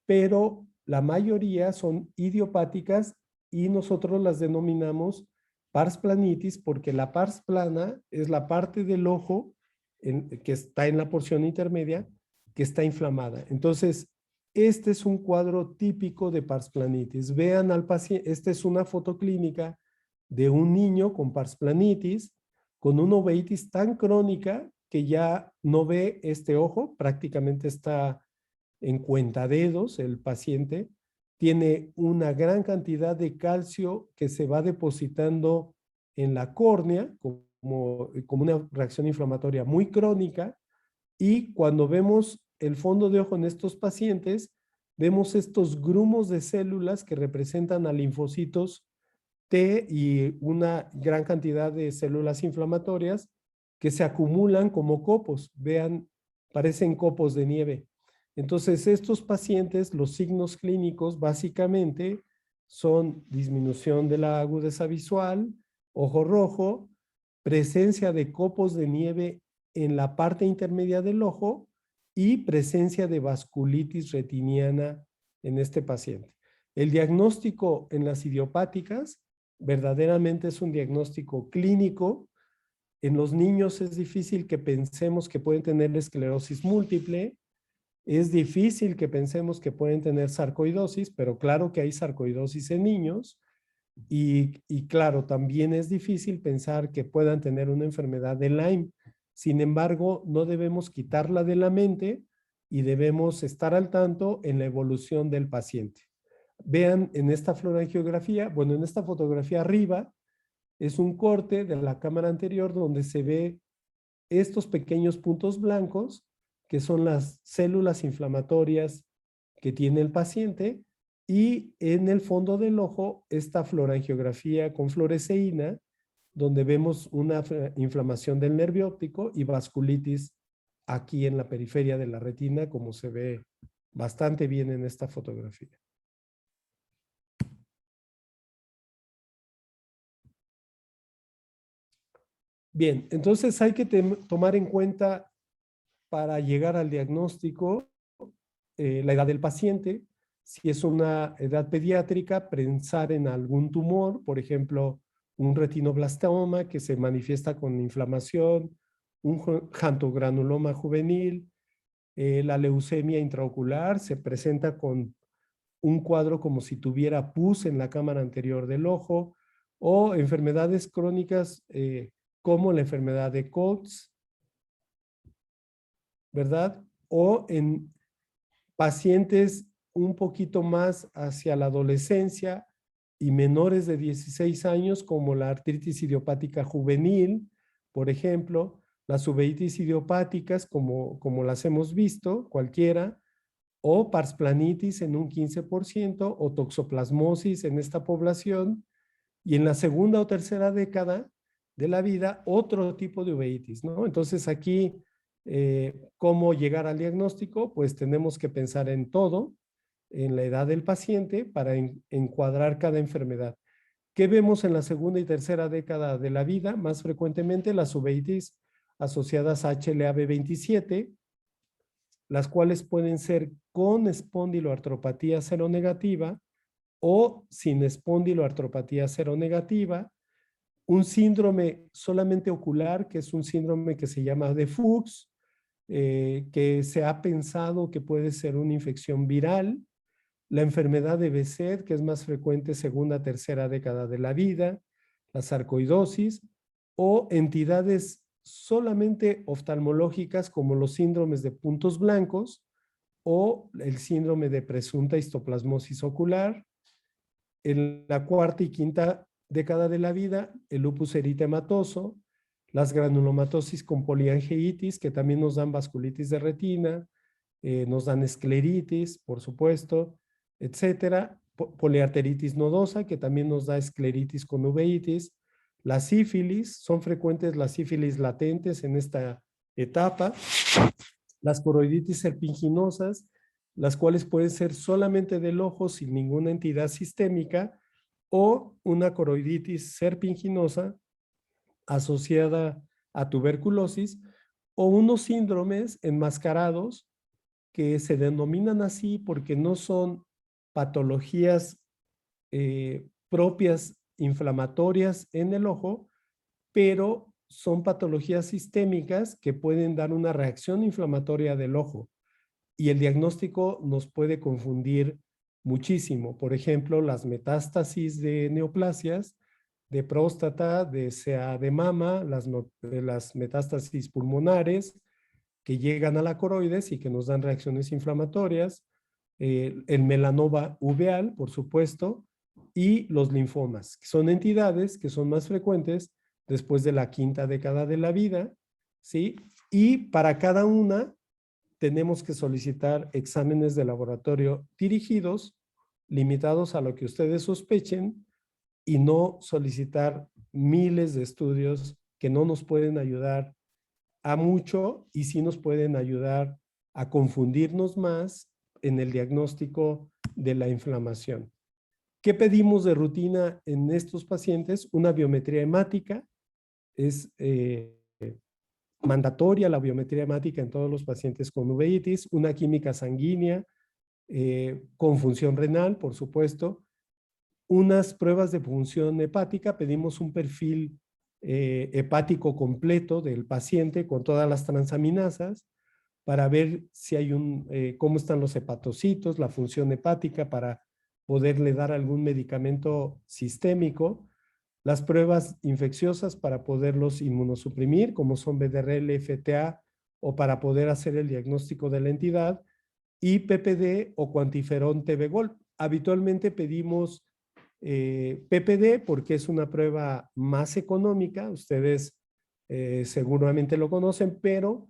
pero la mayoría son idiopáticas y nosotros las denominamos pars planitis porque la pars plana es la parte del ojo que está en la porción intermedia que está inflamada. Entonces, este es un cuadro típico de pars planitis. Vean al paciente, esta es una foto clínica de un niño con pars planitis, con una uveitis tan crónica que ya no ve este ojo, prácticamente está en cuentadedos el paciente, tiene una gran cantidad de calcio que se va depositando en la córnea como una reacción inflamatoria muy crónica, y cuando vemos el fondo de ojo en estos pacientes, vemos estos grumos de células que representan a linfocitos T y una gran cantidad de células inflamatorias que se acumulan como copos. Vean, parecen copos de nieve. Entonces, estos pacientes, los signos clínicos básicamente son disminución de la agudeza visual, ojo rojo, presencia de copos de nieve en la parte intermedia del ojo y presencia de vasculitis retiniana en este paciente. El diagnóstico en las idiopáticas verdaderamente es un diagnóstico clínico. En los niños es difícil que pensemos que pueden tener esclerosis múltiple, es difícil que pensemos que pueden tener sarcoidosis, pero claro que hay sarcoidosis en niños y claro, también es difícil pensar que puedan tener una enfermedad de Lyme. Sin embargo, no debemos quitarla de la mente y debemos estar al tanto en la evolución del paciente. Vean en esta fluorangiografía, bueno, en esta fotografía arriba, es un corte de la cámara anterior donde se ve estos pequeños puntos blancos que son las células inflamatorias que tiene el paciente, y en el fondo del ojo esta fluorangiografía con fluoresceína donde vemos una inflamación del nervio óptico y vasculitis aquí en la periferia de la retina, como se ve bastante bien en esta fotografía. Bien, entonces hay que tomar en cuenta para llegar al diagnóstico la edad del paciente, si es una edad pediátrica, pensar en algún tumor, por ejemplo, un retinoblastoma que se manifiesta con inflamación, un xantogranuloma juvenil, la leucemia intraocular se presenta con un cuadro como si tuviera pus en la cámara anterior del ojo, o enfermedades crónicas como la enfermedad de Coats, ¿verdad? O en pacientes un poquito más hacia la adolescencia y menores de 16 años, como la artritis idiopática juvenil, por ejemplo, las uveitis idiopáticas, como las hemos visto, cualquiera, o parsplanitis en un 15%, o toxoplasmosis en esta población, y en la segunda o tercera década de la vida, otro tipo de uveitis, ¿no? Entonces aquí, ¿cómo llegar al diagnóstico? Pues tenemos que pensar en todo, en la edad del paciente, para encuadrar cada enfermedad. ¿Qué vemos en la segunda y tercera década de la vida? Más frecuentemente las uveitis asociadas a HLA-B27, las cuales pueden ser con espondiloartropatía seronegativa o sin espondiloartropatía seronegativa, un síndrome solamente ocular, que es un síndrome que se llama de Fuchs, que se ha pensado que puede ser una infección viral, la enfermedad de Behçet, que es más frecuente segunda, tercera década de la vida, la sarcoidosis, o entidades solamente oftalmológicas como los síndromes de puntos blancos o el síndrome de presunta histoplasmosis ocular. En la cuarta y quinta década de la vida, el lupus eritematoso, las granulomatosis con poliangeitis, que también nos dan vasculitis de retina, nos dan escleritis, por supuesto, etcétera. Poliarteritis nodosa, que también nos da escleritis con uveitis. La sífilis, son frecuentes las sífilis latentes en esta etapa. Las coroiditis serpiginosas, las cuales pueden ser solamente del ojo sin ninguna entidad sistémica, o una coroiditis serpinginosa asociada a tuberculosis, o unos síndromes enmascarados que se denominan así porque no son patologías propias inflamatorias en el ojo, pero son patologías sistémicas que pueden dar una reacción inflamatoria del ojo, y el diagnóstico nos puede confundir muchísimo. Por ejemplo, las metástasis de neoplasias, de próstata, de CA de mama, las metástasis pulmonares que llegan a la coroides y que nos dan reacciones inflamatorias, el melanoma uveal, por supuesto, y los linfomas, que son entidades que son más frecuentes después de la quinta década de la vida, ¿sí? Y para cada una tenemos que solicitar exámenes de laboratorio dirigidos, limitados a lo que ustedes sospechen, y no solicitar miles de estudios que no nos pueden ayudar a mucho y sí nos pueden ayudar a confundirnos más en el diagnóstico de la inflamación. ¿Qué pedimos de rutina en estos pacientes? Una biometría hemática. Es mandatoria la biometría hemática en todos los pacientes con uveitis, una química sanguínea con función renal, por supuesto, unas pruebas de función hepática, pedimos un perfil hepático completo del paciente con todas las transaminasas para ver si hay cómo están los hepatocitos, la función hepática para poderle dar algún medicamento sistémico, las pruebas infecciosas para poderlos inmunosuprimir, como son BDRL, FTA, o para poder hacer el diagnóstico de la entidad, y PPD o cuantiferón TB-GOLD. Habitualmente pedimos PPD porque es una prueba más económica, ustedes seguramente lo conocen, pero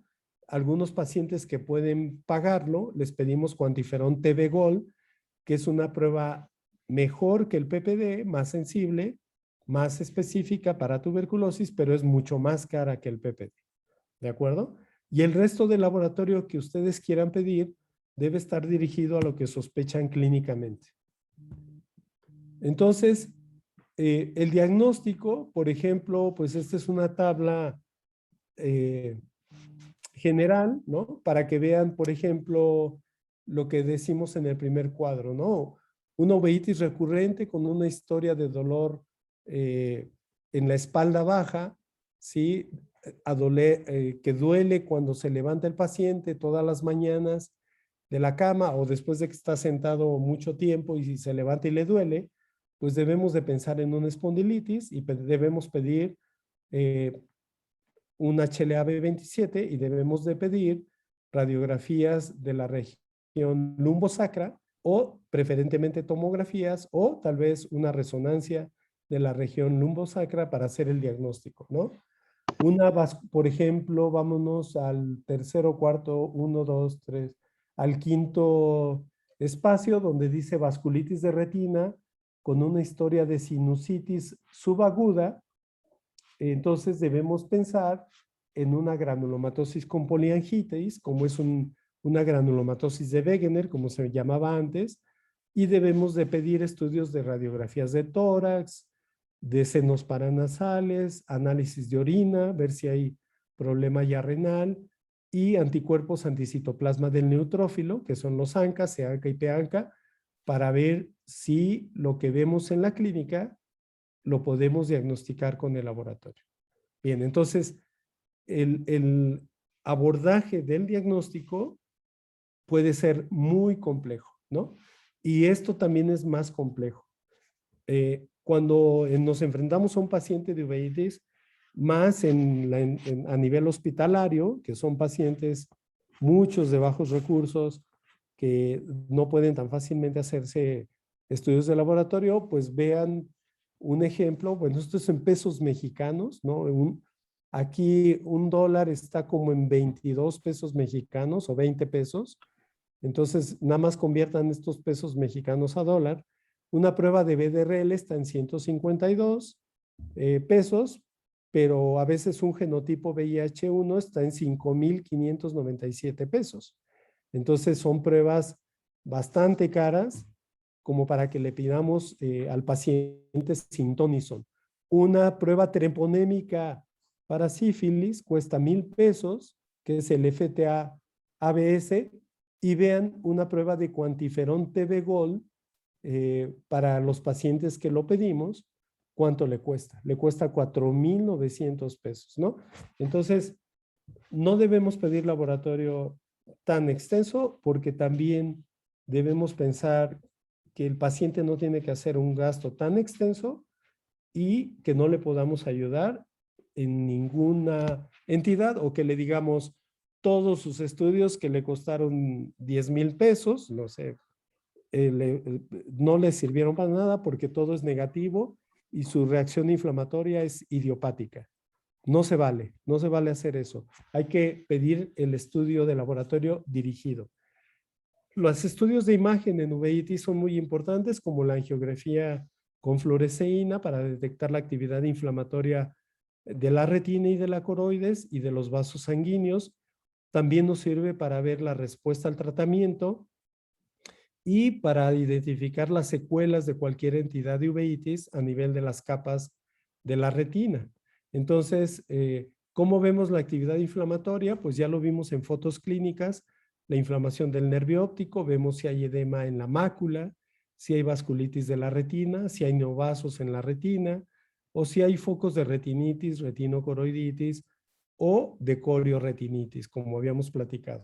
algunos pacientes que pueden pagarlo, les pedimos cuantiferón TB-GOLD, que es una prueba mejor que el PPD, más sensible, más específica para tuberculosis, pero es mucho más cara que el PPD. ¿De acuerdo? Y el resto del laboratorio que ustedes quieran pedir debe estar dirigido a lo que sospechan clínicamente. Entonces, el diagnóstico, por ejemplo, pues esta es una tabla general, ¿no? Para que vean, por ejemplo, lo que decimos en el primer cuadro, ¿no? Una uveitis recurrente con una historia de dolor en la espalda baja, ¿sí? Que duele cuando se levanta el paciente todas las mañanas de la cama o después de que está sentado mucho tiempo y si se levanta y le duele, pues debemos de pensar en una espondilitis y debemos pedir un HLA-B27 y debemos de pedir radiografías de la región lumbosacra o preferentemente tomografías o tal vez una resonancia de la región lumbosacra para hacer el diagnóstico, ¿no? Por ejemplo, vámonos al tercero, cuarto, 1, 2, 3. al quinto espacio donde dice vasculitis de retina con una historia de sinusitis subaguda. Entonces debemos pensar en una granulomatosis con poliangitis, como es una granulomatosis de Wegener, como se llamaba antes, y debemos de pedir estudios de radiografías de tórax, de senos paranasales, análisis de orina, ver si hay problema ya renal, y anticuerpos anticitoplasma del neutrófilo, que son los ANCA, CANCA y PANCA, para ver si lo que vemos en la clínica lo podemos diagnosticar con el laboratorio. Bien, entonces, el abordaje del diagnóstico puede ser muy complejo, ¿no? Y esto también es más complejo. Cuando nos enfrentamos a un paciente de uveitis, más a nivel hospitalario, que son pacientes, muchos de bajos recursos, que no pueden tan fácilmente hacerse estudios de laboratorio, pues vean un ejemplo. Bueno, esto es en pesos mexicanos, ¿no? Aquí $1 está como en 22 pesos mexicanos o 20 pesos. Entonces, nada más conviertan estos pesos mexicanos a dólar. Una prueba de BDRL está en 152 pesos, pero a veces un genotipo VIH1 está en 5,597 pesos. Entonces, son pruebas bastante caras como para que le pidamos al paciente sin ton ni son. Una prueba treponémica para sífilis cuesta 1,000 pesos, que es el FTA-ABS, y vean una prueba de cuantiferón TB-GOLD para los pacientes que lo pedimos, ¿cuánto le cuesta? Le cuesta 4,900 pesos, ¿no? Entonces, no debemos pedir laboratorio tan extenso porque también debemos pensar que el paciente no tiene que hacer un gasto tan extenso y que no le podamos ayudar en ninguna entidad o que le digamos todos sus estudios que le costaron 10,000 pesos, no sé, no le sirvieron para nada porque todo es negativo y su reacción inflamatoria es idiopática. No se vale, no se vale hacer eso. Hay que pedir el estudio de laboratorio dirigido. Los estudios de imagen en uveitis son muy importantes, como la angiografía con fluoresceína para detectar la actividad inflamatoria de la retina y de la coroides y de los vasos sanguíneos. También nos sirve para ver la respuesta al tratamiento y para identificar las secuelas de cualquier entidad de uveitis a nivel de las capas de la retina. Entonces, ¿cómo vemos la actividad inflamatoria? Pues ya lo vimos en fotos clínicas, la inflamación del nervio óptico, vemos si hay edema en la mácula, si hay vasculitis de la retina, si hay neovasos en la retina, o si hay focos de retinitis, retinocoroiditis o de corioretinitis, como habíamos platicado.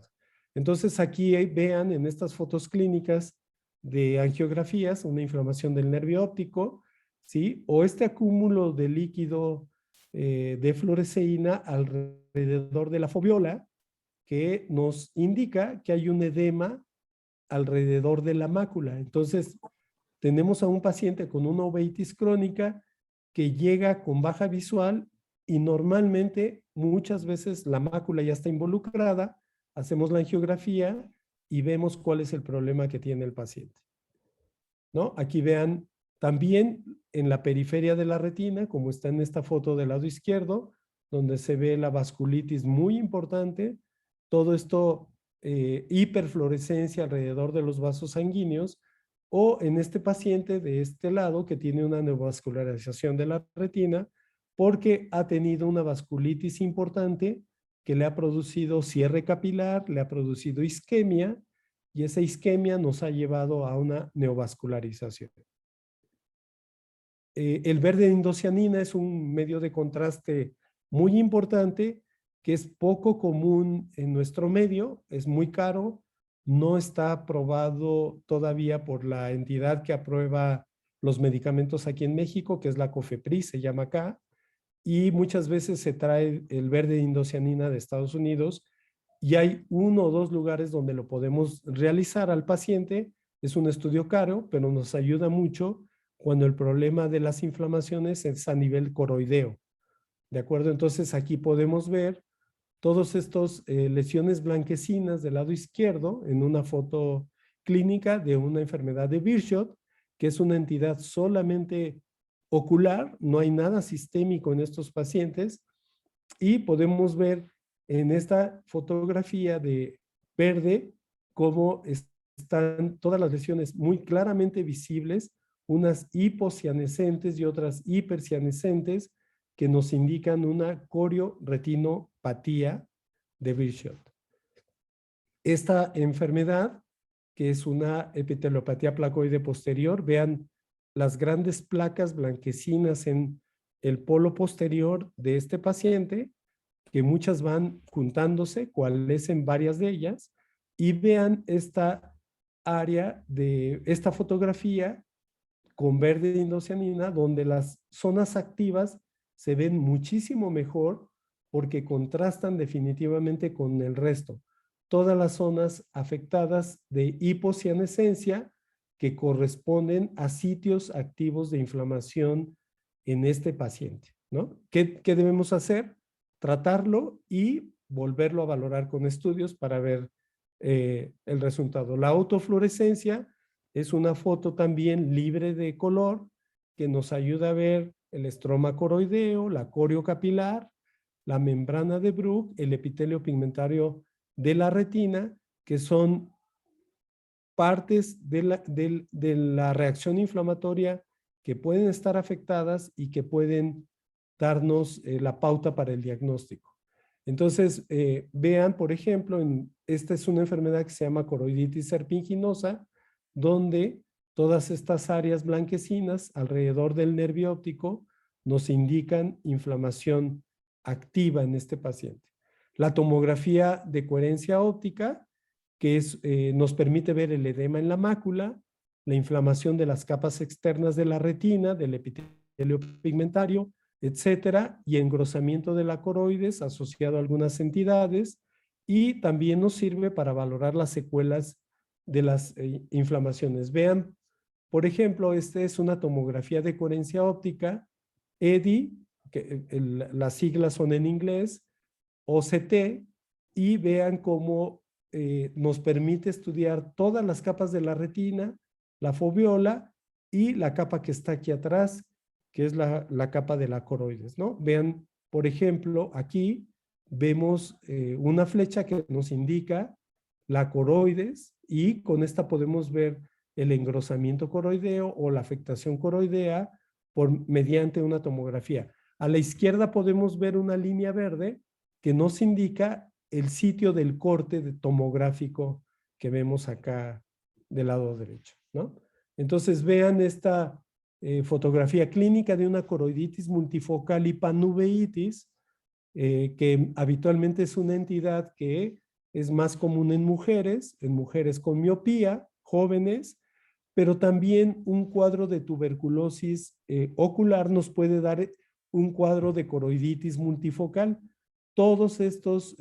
Entonces aquí vean en estas fotos clínicas de angiografías una inflamación del nervio óptico, ¿sí? O este acúmulo de líquido de fluoresceína alrededor de la foviola que nos indica que hay un edema alrededor de la mácula. Entonces tenemos a un paciente con una uveitis crónica que llega con baja visual y normalmente muchas veces la mácula ya está involucrada. Hacemos la angiografía y vemos cuál es el problema que tiene el paciente, ¿no? Aquí vean también en la periferia de la retina, como está en esta foto del lado izquierdo, donde se ve la vasculitis muy importante, todo esto hiperfluorescencia alrededor de los vasos sanguíneos, o en este paciente de este lado que tiene una neovascularización de la retina porque ha tenido una vasculitis importante que le ha producido cierre capilar, le ha producido isquemia, y esa isquemia nos ha llevado a una neovascularización. El verde de indocianina es un medio de contraste muy importante que es poco común en nuestro medio, es muy caro, no está aprobado todavía por la entidad que aprueba los medicamentos aquí en México, que es la COFEPRIS, se llama acá, y muchas veces se trae el verde de indocianina de Estados Unidos y hay 1 o 2 lugares donde lo podemos realizar al paciente. Es un estudio caro, pero nos ayuda mucho cuando el problema de las inflamaciones es a nivel coroideo. ¿De acuerdo? Entonces aquí podemos ver todos estos lesiones blanquecinas del lado izquierdo en una foto clínica de una enfermedad de Behçet, que es una entidad solamente ocular, no hay nada sistémico en estos pacientes, y podemos ver en esta fotografía de verde cómo están todas las lesiones muy claramente visibles, unas hipocianescentes y otras hipercianescentes, que nos indican una corioretinopatía de Behçet. Esta enfermedad, que es una epiteliopatía placoide posterior, vean las grandes placas blanquecinas en el polo posterior de este paciente, que muchas van juntándose, coalescen varias de ellas, y vean esta área de esta fotografía con verde indocianina, donde las zonas activas se ven muchísimo mejor porque contrastan definitivamente con el resto. Todas las zonas afectadas de hipocianescencia que corresponden a sitios activos de inflamación en este paciente, ¿no? ¿Qué debemos hacer? Tratarlo y volverlo a valorar con estudios para ver el resultado. La autofluorescencia es una foto también libre de color que nos ayuda a ver el estroma coroideo, la corio capilar, la membrana de Bruch, el epitelio pigmentario de la retina, que son partes de la reacción inflamatoria que pueden estar afectadas y que pueden darnos la pauta para el diagnóstico. Entonces, vean, por ejemplo, esta es una enfermedad que se llama coroiditis serpinginosa, donde todas estas áreas blanquecinas alrededor del nervio óptico nos indican inflamación activa en este paciente. La tomografía de coherencia óptica, que nos permite ver el edema en la mácula, la inflamación de las capas externas de la retina, del epitelio pigmentario, etcétera, y engrosamiento de la coroides asociado a algunas entidades, y también nos sirve para valorar las secuelas de las inflamaciones. Vean, por ejemplo, esta es una tomografía de coherencia óptica, EDI, que las siglas son en inglés, OCT, y vean cómo nos permite estudiar todas las capas de la retina, la foviola y la capa que está aquí atrás, que es la capa de la coroides, ¿no? Vean, por ejemplo, aquí vemos una flecha que nos indica la coroides, y con esta podemos ver el engrosamiento coroideo o la afectación coroidea mediante una tomografía. A la izquierda podemos ver una línea verde que nos indica el sitio del corte tomográfico que vemos acá del lado derecho, ¿no? Entonces vean esta fotografía clínica de una coroiditis multifocal y panuveitis, que habitualmente es una entidad que es más común en mujeres con miopía, jóvenes, pero también un cuadro de tuberculosis ocular nos puede dar un cuadro de coroiditis multifocal. Todos estos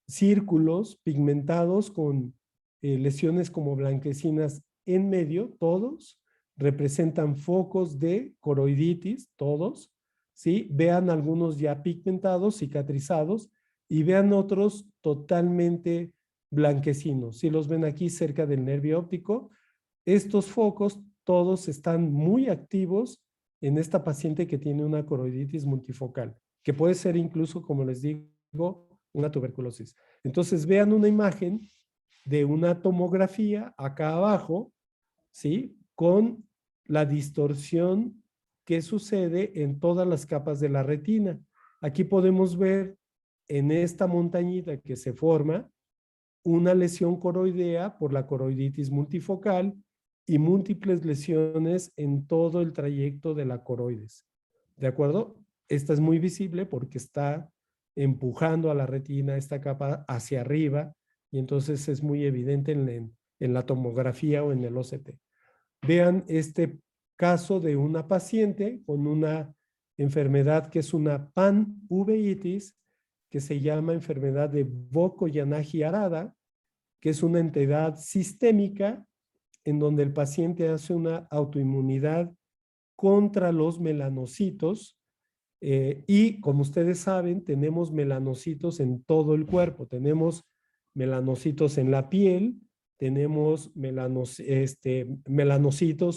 círculos pigmentados con lesiones como blanquecinas en medio, todos representan focos de coroiditis, todos, ¿sí? Vean algunos ya pigmentados, cicatrizados, y vean otros totalmente blanquecinos. Si los ven aquí cerca del nervio óptico, estos focos todos están muy activos en esta paciente que tiene una coroiditis multifocal, que puede ser incluso, como les digo, una tuberculosis. Entonces vean una imagen de una tomografía acá abajo, ¿sí? Con la distorsión que sucede en todas las capas de la retina. Aquí podemos ver en esta montañita que se forma una lesión coroidea por la coroiditis multifocal y múltiples lesiones en todo el trayecto de la coroides. ¿De acuerdo? Esta es muy visible porque está empujando a la retina esta capa hacia arriba, y entonces es muy evidente en la tomografía o en el OCT. Vean este caso de una paciente con una enfermedad que es una panuveitis, que se llama enfermedad de Voco-Yanagi-Arada, que es una entidad sistémica en donde el paciente hace una autoinmunidad contra los melanocitos Y como ustedes saben, tenemos melanocitos en todo el cuerpo. Tenemos melanocitos en la piel, tenemos melanocitos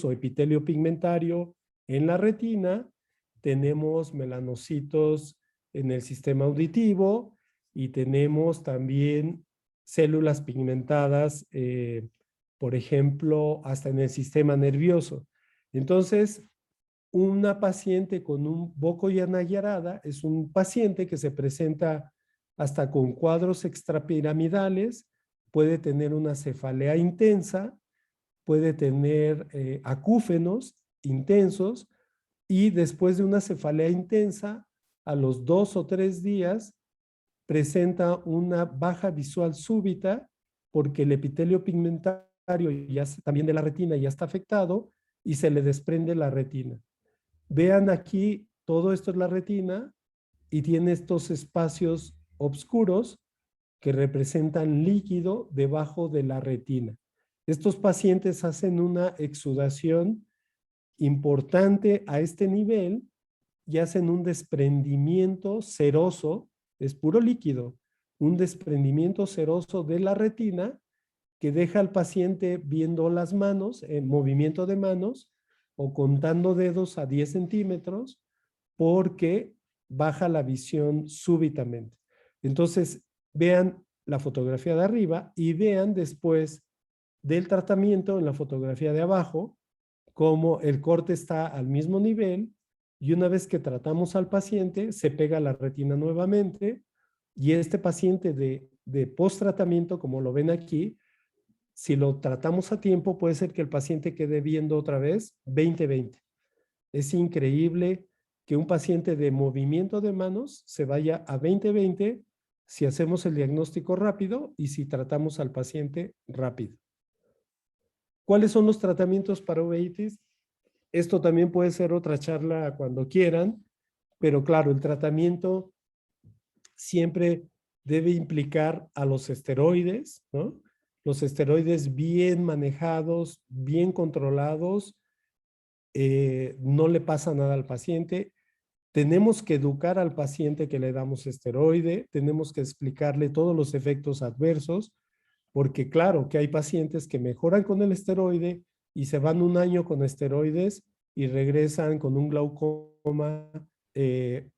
o epitelio pigmentario en la retina, tenemos melanocitos en el sistema auditivo y tenemos también células pigmentadas, por ejemplo, hasta en el sistema nervioso. Entonces, una paciente con un Boco-Yana Yarada es un paciente que se presenta hasta con cuadros extrapiramidales, puede tener una cefalea intensa, puede tener acúfenos intensos y después de una cefalea intensa, a los 2 o 3 días, presenta una baja visual súbita porque el epitelio pigmentario ya, también de la retina ya está afectado y se le desprende la retina. Vean aquí, todo esto es la retina y tiene estos espacios oscuros que representan líquido debajo de la retina. Estos pacientes hacen una exudación importante a este nivel y hacen un desprendimiento seroso, es puro líquido, un desprendimiento seroso de la retina que deja al paciente viendo las manos, en movimiento de manos, o contando dedos a 10 centímetros, porque baja la visión súbitamente. Entonces, vean la fotografía de arriba y vean después del tratamiento en la fotografía de abajo, cómo el corte está al mismo nivel y una vez que tratamos al paciente, se pega la retina nuevamente y este paciente de post-tratamiento, como lo ven aquí, si lo tratamos a tiempo, puede ser que el paciente quede viendo otra vez 20/20. Es increíble que un paciente de movimiento de manos se vaya a 20/20 si hacemos el diagnóstico rápido y si tratamos al paciente rápido. ¿Cuáles son los tratamientos para uveitis? Esto también puede ser otra charla cuando quieran, pero claro, el tratamiento siempre debe implicar a los esteroides, ¿no? Los esteroides bien manejados, bien controlados, no le pasa nada al paciente. Tenemos que educar al paciente que le damos esteroide, tenemos que explicarle todos los efectos adversos, porque claro que hay pacientes que mejoran con el esteroide y se van un año con esteroides y regresan con un glaucoma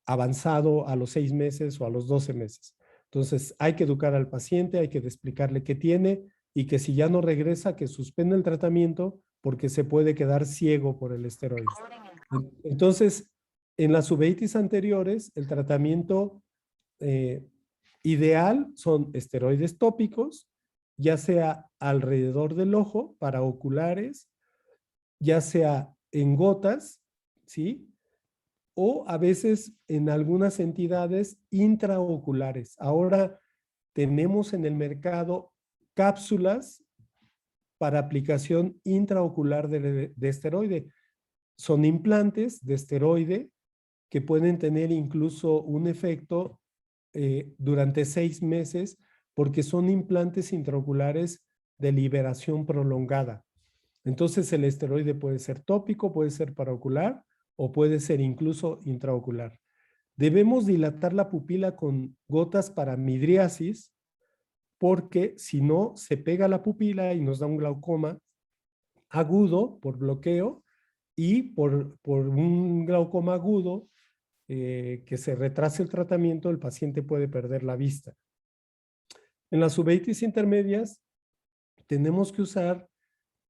avanzado a los 6 meses o a los 12 meses. Entonces hay que educar al paciente, hay que explicarle qué tiene y que si ya no regresa, que suspenda el tratamiento porque se puede quedar ciego por el esteroide. Entonces, en las uveitis anteriores, el tratamiento ideal son esteroides tópicos, ya sea alrededor del ojo para oculares, ya sea en gotas, ¿sí? O a veces en algunas entidades intraoculares. Ahora tenemos en el mercado cápsulas para aplicación intraocular de esteroide. Son implantes de esteroide que pueden tener incluso un efecto durante 6 meses porque son implantes intraoculares de liberación prolongada. Entonces el esteroide puede ser tópico, puede ser paraocular o puede ser incluso intraocular. Debemos dilatar la pupila con gotas para midriasis porque si no se pega la pupila y nos da un glaucoma agudo por bloqueo y por un glaucoma agudo que se retrase el tratamiento, el paciente puede perder la vista. En las uveitis intermedias tenemos que usar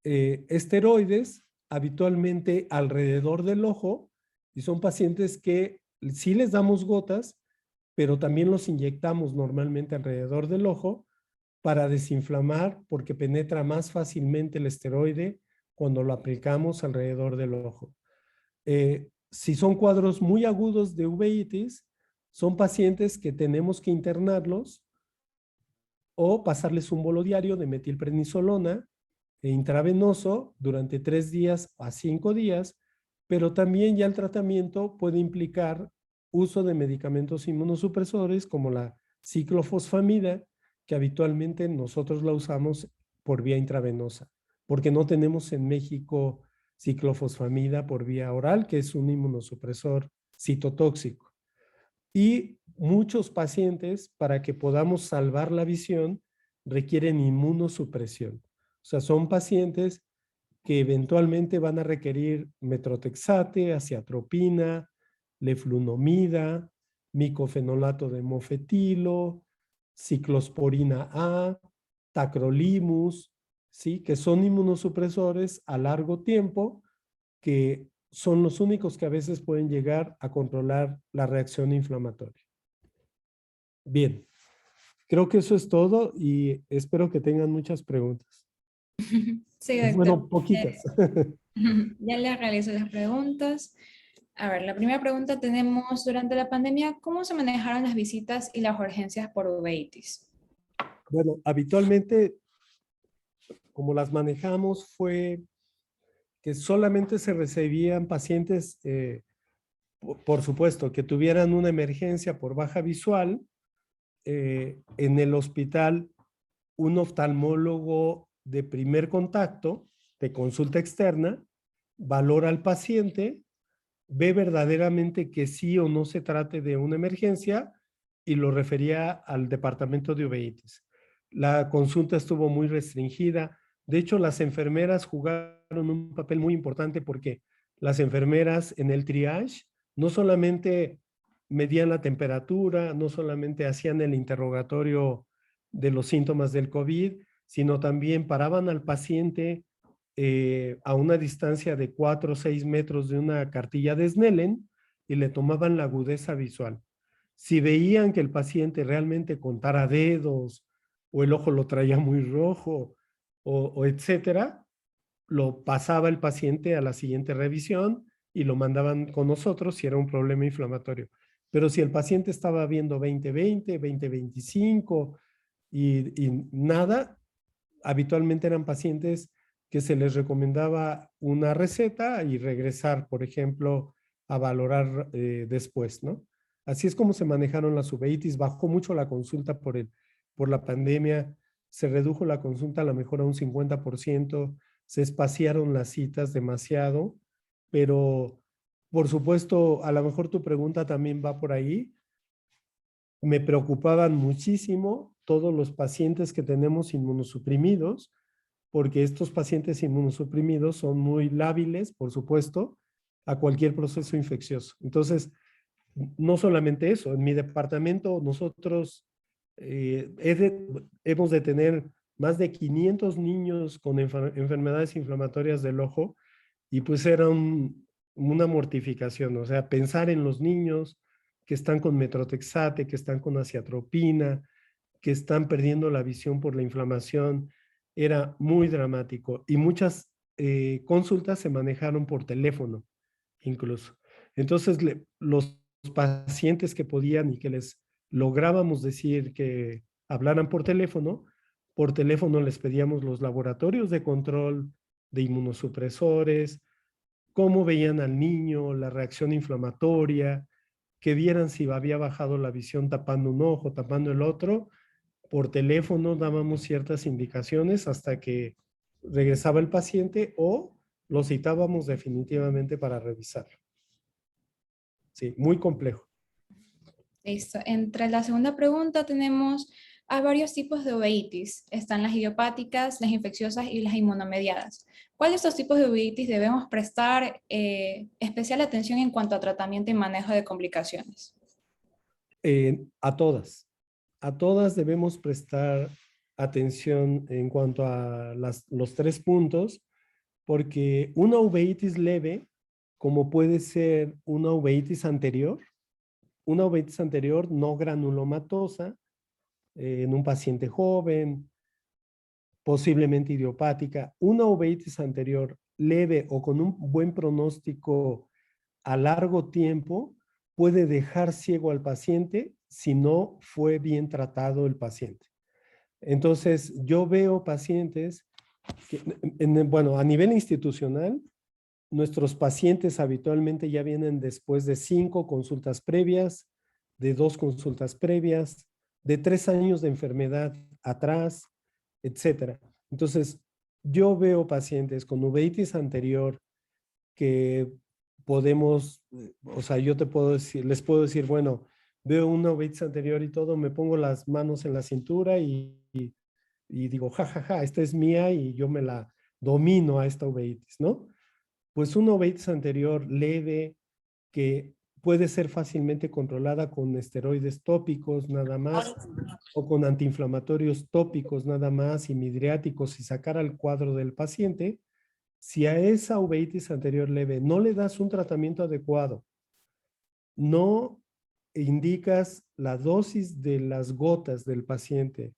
esteroides habitualmente alrededor del ojo y son pacientes que sí les damos gotas, pero también los inyectamos normalmente alrededor del ojo para desinflamar porque penetra más fácilmente el esteroide cuando lo aplicamos alrededor del ojo. Si son cuadros muy agudos de uveitis, son pacientes que tenemos que internarlos o pasarles un bolo diario de metilprednisolona intravenoso durante 3 días a 5 días, pero también ya el tratamiento puede implicar uso de medicamentos inmunosupresores como la ciclofosfamida, que habitualmente nosotros la usamos por vía intravenosa, porque no tenemos en México ciclofosfamida por vía oral, que es un inmunosupresor citotóxico. Y muchos pacientes, para que podamos salvar la visión, requieren inmunosupresión. O sea, son pacientes que eventualmente van a requerir metrotexate, aciatropina, leflunomida, micofenolato de mofetilo, ciclosporina A, tacrolimus, ¿sí? Que son inmunosupresores a largo tiempo que son los únicos que a veces pueden llegar a controlar la reacción inflamatoria. Bien, creo que eso es todo y espero que tengan muchas preguntas. Sí, doctor. Bueno, poquitas. Ya le realizo las preguntas. A ver, la primera pregunta tenemos, durante la pandemia, ¿cómo se manejaron las visitas y las urgencias por uveitis? Bueno, habitualmente, como las manejamos, fue que solamente se recibían pacientes, por supuesto, que tuvieran una emergencia por baja visual. En el hospital, un oftalmólogo de primer contacto, de consulta externa, valora al paciente, ve verdaderamente que sí o no se trate de una emergencia y lo refería al departamento de uveitis. La consulta estuvo muy restringida. De hecho, las enfermeras jugaron un papel muy importante porque las enfermeras en el triage no solamente medían la temperatura, no solamente hacían el interrogatorio de los síntomas del COVID, sino también paraban al paciente a una distancia de 4 o 6 metros de una cartilla de Snellen y le tomaban la agudeza visual. Si veían que el paciente realmente contara dedos o el ojo lo traía muy rojo o etcétera, lo pasaba el paciente a la siguiente revisión y lo mandaban con nosotros si era un problema inflamatorio. Pero si el paciente estaba viendo 20/20, 20/25 y nada, habitualmente eran pacientes que se les recomendaba una receta y regresar, por ejemplo, a valorar después, ¿no? Así es como se manejaron las uveitis. Bajó mucho la consulta por la pandemia, se redujo la consulta a lo mejor a un 50%, se espaciaron las citas demasiado, pero por supuesto, a lo mejor tu pregunta también va por ahí. Me preocupaban muchísimo todos los pacientes que tenemos inmunosuprimidos, porque estos pacientes inmunosuprimidos son muy lábiles, por supuesto, a cualquier proceso infeccioso. Entonces, no solamente eso, en mi departamento nosotros hemos de tener más de 500 niños con enfermedades inflamatorias del ojo y pues era una mortificación, o sea, pensar en los niños que están con metrotexate, que están con aciatropina, que están perdiendo la visión por la inflamación, era muy dramático y muchas consultas se manejaron por teléfono incluso. Entonces, los pacientes que podían y que les lográbamos decir que hablaran por teléfono les pedíamos los laboratorios de control de inmunosupresores, cómo veían al niño, la reacción inflamatoria, que vieran si había bajado la visión tapando un ojo, tapando el otro. Por teléfono dábamos ciertas indicaciones hasta que regresaba el paciente o lo citábamos definitivamente para revisarlo. Sí, muy complejo. Listo. Entre la segunda pregunta tenemos, hay varios tipos de uveitis. Están las idiopáticas, las infecciosas y las inmunomediadas. ¿Cuál de estos tipos de uveitis debemos prestar especial atención en cuanto a tratamiento y manejo de complicaciones? A todas. A todas debemos prestar atención en cuanto a los 3 puntos, porque una uveitis leve, como puede ser una uveitis anterior no granulomatosa, en un paciente joven, posiblemente idiopática, una uveitis anterior leve o con un buen pronóstico a largo tiempo, puede dejar ciego al paciente si no fue bien tratado el paciente. Entonces, yo veo pacientes que, bueno, a nivel institucional, nuestros pacientes habitualmente ya vienen después de 5 consultas previas, de 2 consultas previas, de 3 años de enfermedad atrás, etcétera. Entonces, yo veo pacientes con uveitis anterior que podemos, o sea, yo te puedo decir, les puedo decir, bueno, veo una uveitis anterior y todo, me pongo las manos en la cintura y digo, ja, esta es mía y yo me la domino a esta uveitis, ¿no? Pues una uveitis anterior leve que puede ser fácilmente controlada con esteroides tópicos nada más o con antiinflamatorios tópicos nada más y midriáticos y sacar al cuadro del paciente. Si a esa uveitis anterior leve no le das un tratamiento adecuado, no indicas la dosis de las gotas del paciente,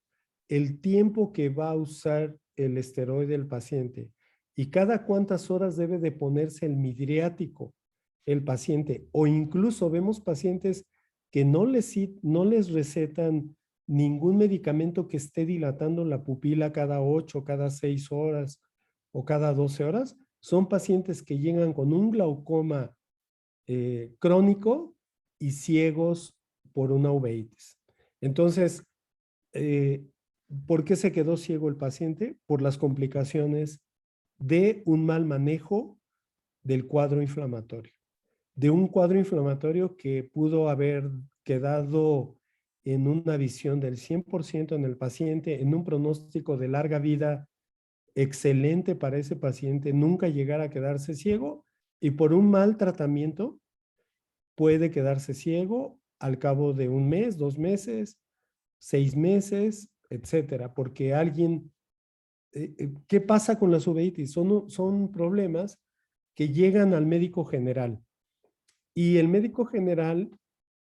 el tiempo que va a usar el esteroide del paciente y cada cuántas horas debe de ponerse el midriático el paciente, o incluso vemos pacientes que no les recetan ningún medicamento que esté dilatando la pupila cada 8, cada 6 horas o cada 12 horas, son pacientes que llegan con un glaucoma crónico y ciegos por una uveitis. Entonces, ¿por qué se quedó ciego el paciente? Por las complicaciones de un mal manejo del cuadro inflamatorio. De un cuadro inflamatorio que pudo haber quedado en una visión del 100% en el paciente, en un pronóstico de larga vida excelente para ese paciente, nunca llegar a quedarse ciego, y por un mal tratamiento puede quedarse ciego al cabo de un mes, 2 meses, 6 meses, etcétera, porque alguien, ¿qué pasa con las uveitis? Son problemas que llegan al médico general y el médico general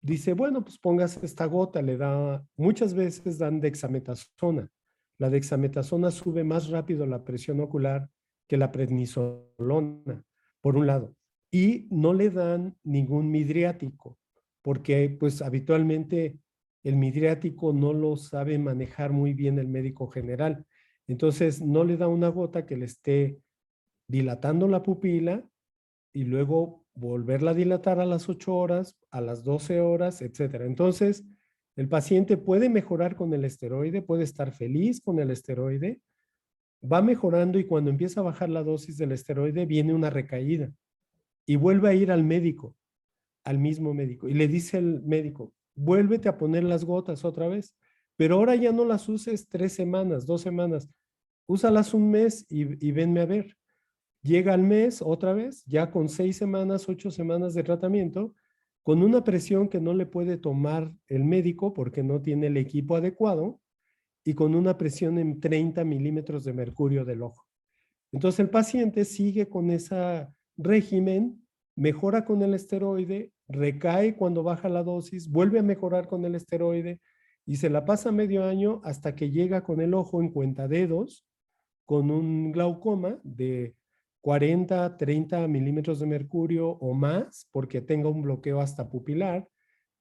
dice, bueno, pues póngase esta gota, le da, muchas veces dan dexametasona. La dexametasona sube más rápido la presión ocular que la prednisolona, por un lado. Y no le dan ningún midriático, porque pues habitualmente el midriático no lo sabe manejar muy bien el médico general. Entonces no le da una gota que le esté dilatando la pupila y luego volverla a dilatar a las 8 horas, a las 12 horas, etcétera. Entonces, el paciente puede mejorar con el esteroide, puede estar feliz con el esteroide, va mejorando y cuando empieza a bajar la dosis del esteroide viene una recaída y vuelve a ir al médico, al mismo médico, y le dice el médico, vuélvete a poner las gotas otra vez, pero ahora ya no las uses 3 semanas, 2 semanas, úsalas un mes y venme a ver. Llega al mes otra vez, ya con 6 semanas, 8 semanas de tratamiento, con una presión que no le puede tomar el médico porque no tiene el equipo adecuado y con una presión en 30 milímetros de mercurio del ojo. Entonces el paciente sigue con ese régimen, mejora con el esteroide, recae cuando baja la dosis, vuelve a mejorar con el esteroide y se la pasa medio año hasta que llega con el ojo en cuentadedos, con un glaucoma de 40, 30 milímetros de mercurio o más, porque tenga un bloqueo hasta pupilar,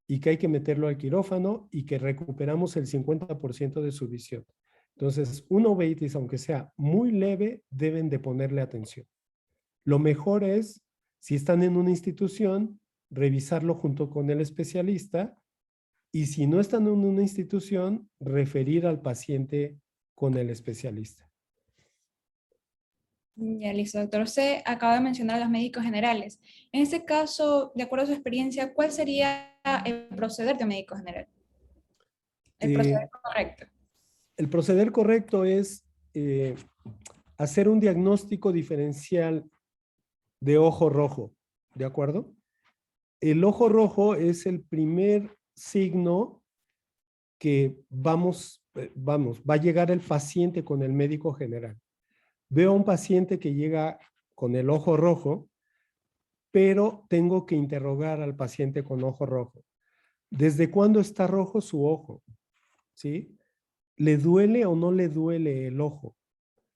y que hay que meterlo al quirófano y que recuperamos el 50% de su visión. Entonces, una uveitis, aunque sea muy leve, deben de ponerle atención. Lo mejor es, si están en una institución, revisarlo junto con el especialista, y si no están en una institución, referir al paciente con el especialista. Ya, listo, doctor. Usted acaba de mencionar a los médicos generales. En este caso, de acuerdo a su experiencia, ¿cuál sería el proceder de un médico general? El proceder correcto. El proceder correcto es hacer un diagnóstico diferencial de ojo rojo, ¿de acuerdo? El ojo rojo es el primer signo que va a llegar el paciente con el médico general. Veo a un paciente que llega con el ojo rojo, pero tengo que interrogar al paciente con ojo rojo. ¿Desde cuándo está rojo su ojo? ¿Sí? ¿Le duele o no le duele el ojo?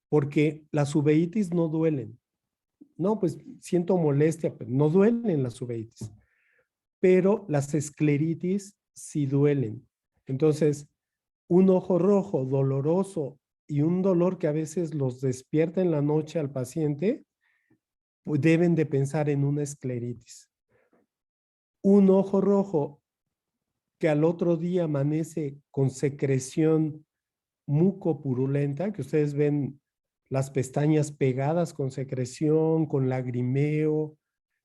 Porque las uveitis no duelen. No, pues siento molestia, pero no duelen las uveitis. Pero las escleritis sí duelen. Entonces, un ojo rojo doloroso y un dolor que a veces los despierta en la noche al paciente, pues deben de pensar en una escleritis. Un ojo rojo que al otro día amanece con secreción mucopurulenta, que ustedes ven las pestañas pegadas con secreción, con lagrimeo,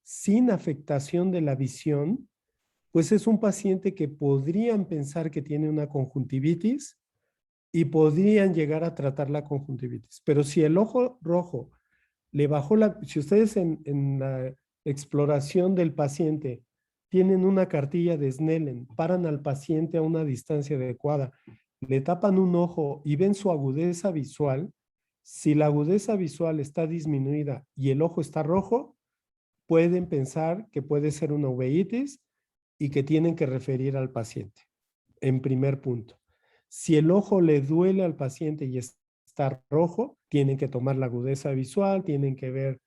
sin afectación de la visión, pues es un paciente que podrían pensar que tiene una conjuntivitis y podrían llegar a tratar la conjuntivitis. Pero si el ojo rojo le bajó si ustedes en la exploración del paciente tienen una cartilla de Snellen, paran al paciente a una distancia adecuada, le tapan un ojo y ven su agudeza visual, si la agudeza visual está disminuida y el ojo está rojo, pueden pensar que puede ser una uveitis y que tienen que referir al paciente, en primer punto. Si el ojo le duele al paciente y está rojo, tienen que tomar la agudeza visual, tienen que ver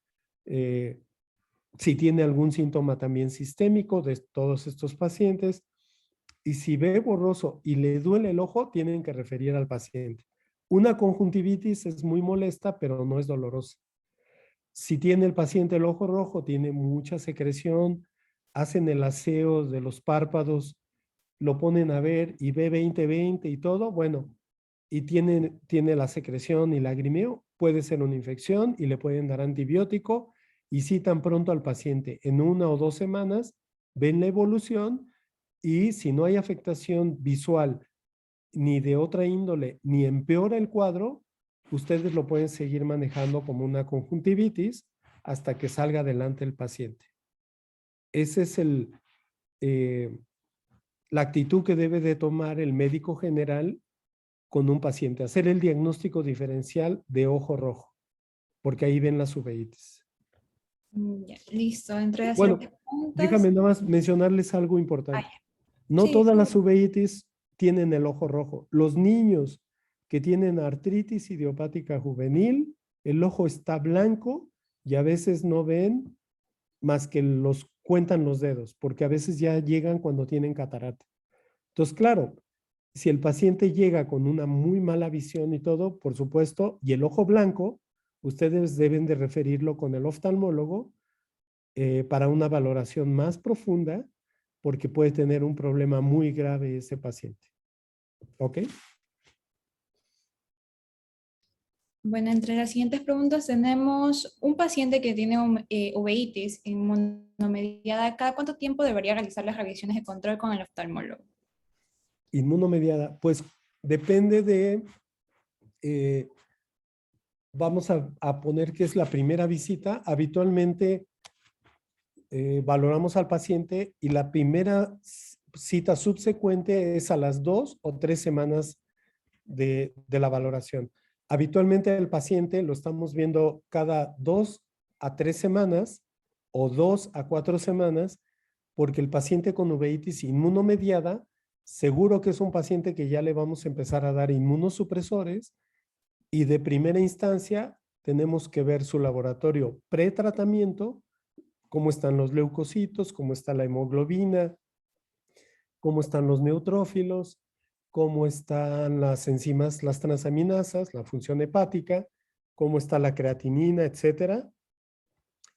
si tiene algún síntoma también sistémico de todos estos pacientes. Y si ve borroso y le duele el ojo, tienen que referir al paciente. Una conjuntivitis es muy molesta, pero no es dolorosa. Si tiene el paciente el ojo rojo, tiene mucha secreción, hacen el aseo de los párpados, lo ponen a ver y ve 20/20 y todo, bueno, y tiene la secreción y lagrimeo, puede ser una infección y le pueden dar antibiótico y si tan pronto al paciente en 1 o 2 semanas ven la evolución y si no hay afectación visual ni de otra índole ni empeora el cuadro, ustedes lo pueden seguir manejando como una conjuntivitis hasta que salga adelante el paciente. Ese es la actitud que debe de tomar el médico general con un paciente, hacer el diagnóstico diferencial de ojo rojo, porque ahí ven las uveitis. Ya, listo. Entre las Bueno, siguientes preguntas. déjame nada más mencionarles algo importante. Ah, No sí, todas las uveitis tienen el ojo rojo. Los niños que tienen artritis idiopática juvenil, el ojo está blanco y a veces no ven más que los cuentan los dedos, porque a veces ya llegan cuando tienen catarata. Entonces, claro, si el paciente llega con una muy mala visión y todo, por supuesto, y el ojo blanco, ustedes deben de referirlo con el oftalmólogo para una valoración más profunda, porque puede tener un problema muy grave ese paciente. ¿Ok? Bueno, entre las siguientes preguntas tenemos un paciente que tiene uveitis inmunomediada. ¿Cada cuánto tiempo debería realizar las revisiones de control con el oftalmólogo? Inmunomediada, pues depende de, vamos a poner que es la primera visita. Habitualmente valoramos al paciente y la primera cita subsecuente es a las 2 o 3 semanas de la valoración. Habitualmente el paciente lo estamos viendo cada 2 a 3 semanas o 2 a 4 semanas porque el paciente con uveitis inmunomediada seguro que es un paciente que ya le vamos a empezar a dar inmunosupresores y de primera instancia tenemos que ver su laboratorio pretratamiento, cómo están los leucocitos, cómo está la hemoglobina, cómo están los neutrófilos, cómo están las enzimas, las transaminasas, la función hepática, cómo está la creatinina, etcétera.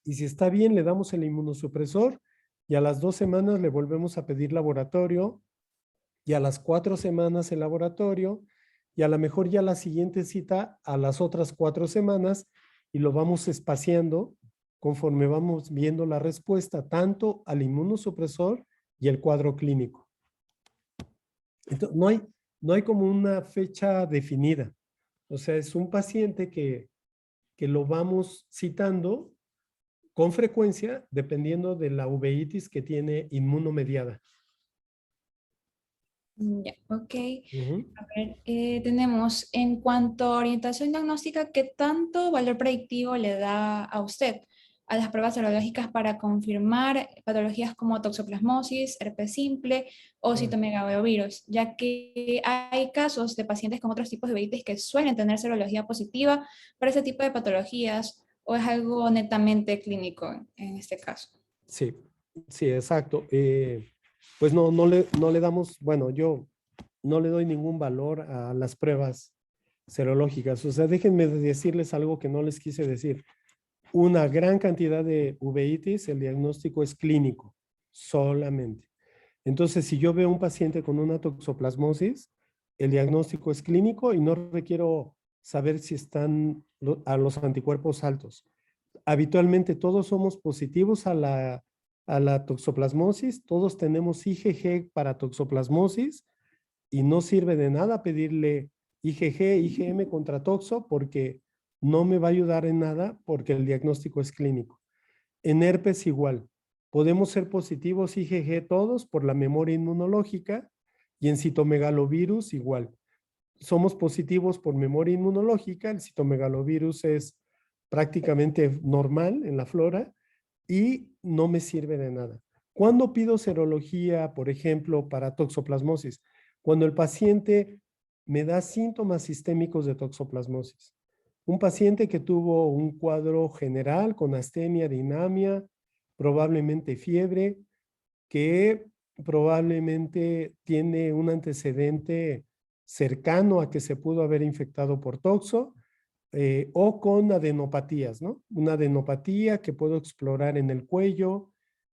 Y si está bien, le damos el inmunosupresor y a las 2 semanas le volvemos a pedir laboratorio y a las 4 semanas el laboratorio y a lo mejor ya la siguiente cita a las otras 4 semanas y lo vamos espaciando conforme vamos viendo la respuesta tanto al inmunosupresor y el cuadro clínico. Entonces, no hay como una fecha definida. O sea, es un paciente que lo vamos citando con frecuencia dependiendo de la uveitis que tiene inmunomediada. Ya, ok. A ver, tenemos en cuanto a orientación diagnóstica, ¿qué tanto valor predictivo le da a usted a las pruebas serológicas para confirmar patologías como toxoplasmosis, herpes simple o citomegalovirus? Ya que hay casos de pacientes con otros tipos de uveitis que suelen tener serología positiva para ese tipo de patologías o es algo netamente clínico en este caso. Sí, sí, exacto. Pues no le damos, bueno, yo no le doy ningún valor a las pruebas serológicas. O sea, déjenme decirles algo que no les quise decir. Una gran cantidad de uveitis, el diagnóstico es clínico, solamente. Entonces, si yo veo un paciente con una toxoplasmosis, el diagnóstico es clínico y no requiero saber si están a los anticuerpos altos. habitualmente todos somos positivos a la toxoplasmosis, todos tenemos IgG para toxoplasmosis y no sirve de nada pedirle IgG, IgM contra toxo porque no me va a ayudar en nada porque el diagnóstico es clínico. En herpes igual, podemos ser positivos IgG todos por la memoria inmunológica y en citomegalovirus igual. Somos positivos por memoria inmunológica, el citomegalovirus es prácticamente normal en la flora y no me sirve de nada. ¿Cuándo pido serología, por ejemplo, para toxoplasmosis? Cuando el paciente me da síntomas sistémicos de toxoplasmosis. Un paciente que tuvo un cuadro general con astenia, dinamia, probablemente fiebre, que probablemente tiene un antecedente cercano a que se pudo haber infectado por toxo, o con adenopatías, ¿no? Una adenopatía que puedo explorar en el cuello,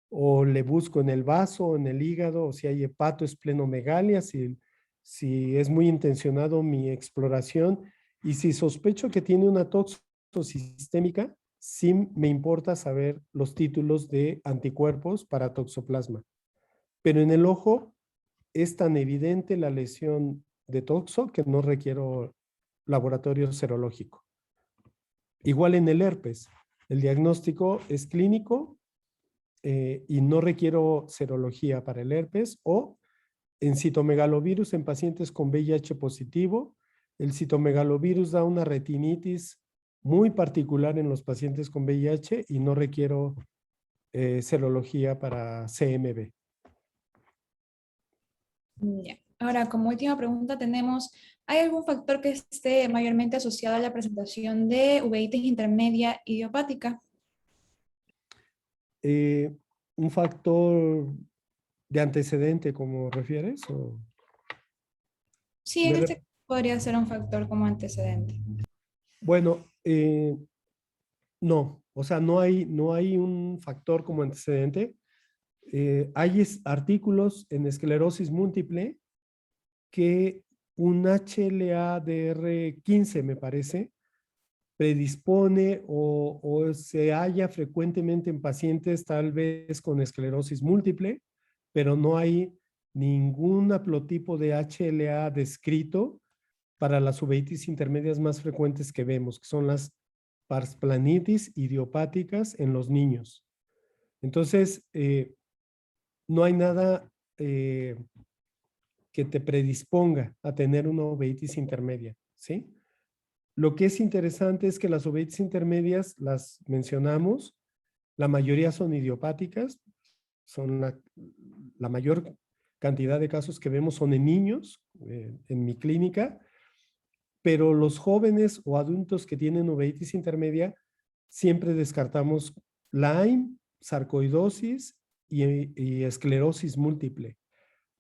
o le busco en el vaso, en el hígado, o si hay hepatoesplenomegalia, si es muy intencionado mi exploración, y si sospecho que tiene una toxosistémica, sí me importa saber los títulos de anticuerpos para toxoplasma. Pero en el ojo es tan evidente la lesión de toxo que no requiero laboratorio serológico. Igual en el herpes, el diagnóstico es clínico y no requiero serología para el herpes, o en citomegalovirus en pacientes con VIH positivo. El citomegalovirus da una retinitis muy particular en los pacientes con VIH y no requiero serología para CMV. Ya. Ahora, como última pregunta tenemos, ¿hay algún factor que esté mayormente asociado a la presentación de uveitis intermedia idiopática? Eh, un factor de antecedente, como refieres, o Sí, en me este caso podría ser un factor como antecedente. bueno, no, o sea, no hay un factor como antecedente. Hay artículos en esclerosis múltiple que un HLA-DR15, me parece, predispone o se halla frecuentemente en pacientes tal vez con esclerosis múltiple, pero no hay ningún haplotipo de HLA descrito para las uveitis intermedias más frecuentes que vemos, que son las parsplanitis idiopáticas en los niños. Entonces, no hay nada que te predisponga a tener una uveitis intermedia, ¿sí? Lo que es interesante es que las uveitis intermedias, las mencionamos, la mayoría son idiopáticas, son la mayor cantidad de casos que vemos son en niños, en mi clínica, pero los jóvenes o adultos que tienen uveitis intermedia, siempre descartamos Lyme, sarcoidosis y esclerosis múltiple.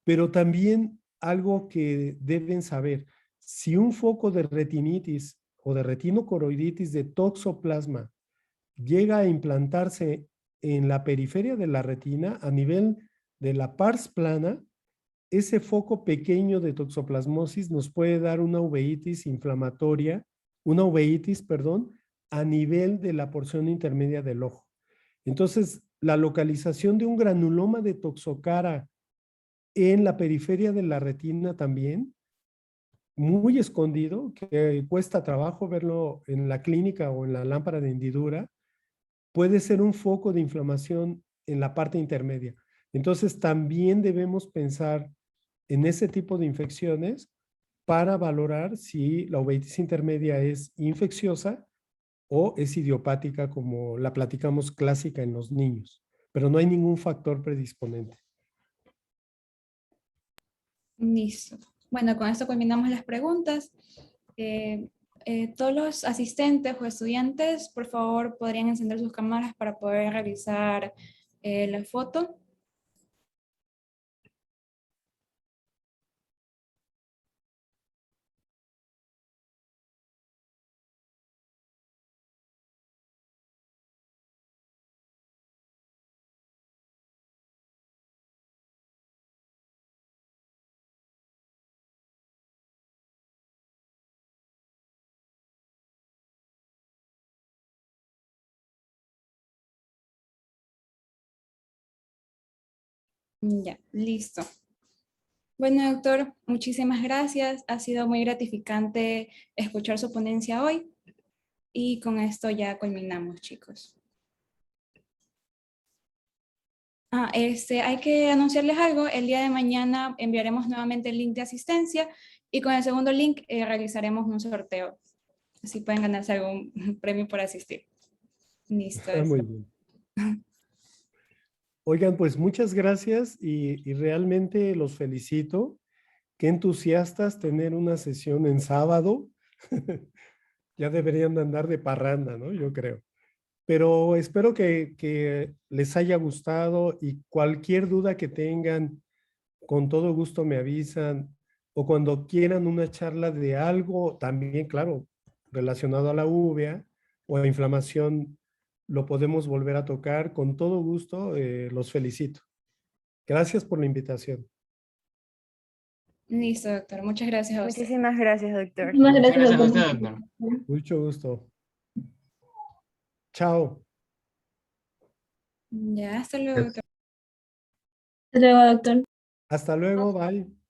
Pero también algo que deben saber, si un foco de retinitis o de retinocoroiditis de toxoplasma llega a implantarse en la periferia de la retina a nivel de la pars plana, ese foco pequeño de toxoplasmosis nos puede dar una uveitis inflamatoria, una uveitis, perdón, a nivel de la porción intermedia del ojo. Entonces, la localización de un granuloma de toxocara en la periferia de la retina también, muy escondido, que cuesta trabajo verlo en la clínica o en la lámpara de hendidura, puede ser un foco de inflamación en la parte intermedia. Entonces, también debemos pensar en ese tipo de infecciones para valorar si la uveitis intermedia es infecciosa o es idiopática, como la platicamos clásica en los niños. Pero no hay ningún factor predisponente. Listo. Bueno, con esto culminamos las preguntas. Todos los asistentes o estudiantes, por favor, podrían encender sus cámaras para poder revisar la foto. Ya, listo. Bueno, doctor, muchísimas gracias. Ha sido muy gratificante escuchar su ponencia hoy y con esto ya culminamos, chicos. Hay que anunciarles algo. El día de mañana enviaremos nuevamente el link de asistencia y con el segundo link realizaremos un sorteo. Así pueden ganarse algún premio por asistir. Listo. Muy bien. Oigan, pues muchas gracias y realmente los felicito. Qué entusiastas tener una sesión en sábado. Ya deberían de andar de parranda, ¿no? Yo creo. Pero espero que les haya gustado y cualquier duda que tengan, con todo gusto me avisan o cuando quieran una charla de algo, también, claro, relacionado a la uvea o a inflamación, lo podemos volver a tocar. Con todo gusto, los felicito. Gracias por la invitación. Listo, doctor. Muchas gracias a usted. Muchísimas gracias, doctor. Muchas Muchas gracias, gracias a doctor. usted, doctor. Mucho gusto. Chao. Ya, hasta luego, doctor. Hasta luego, doctor. Hasta luego. Bye.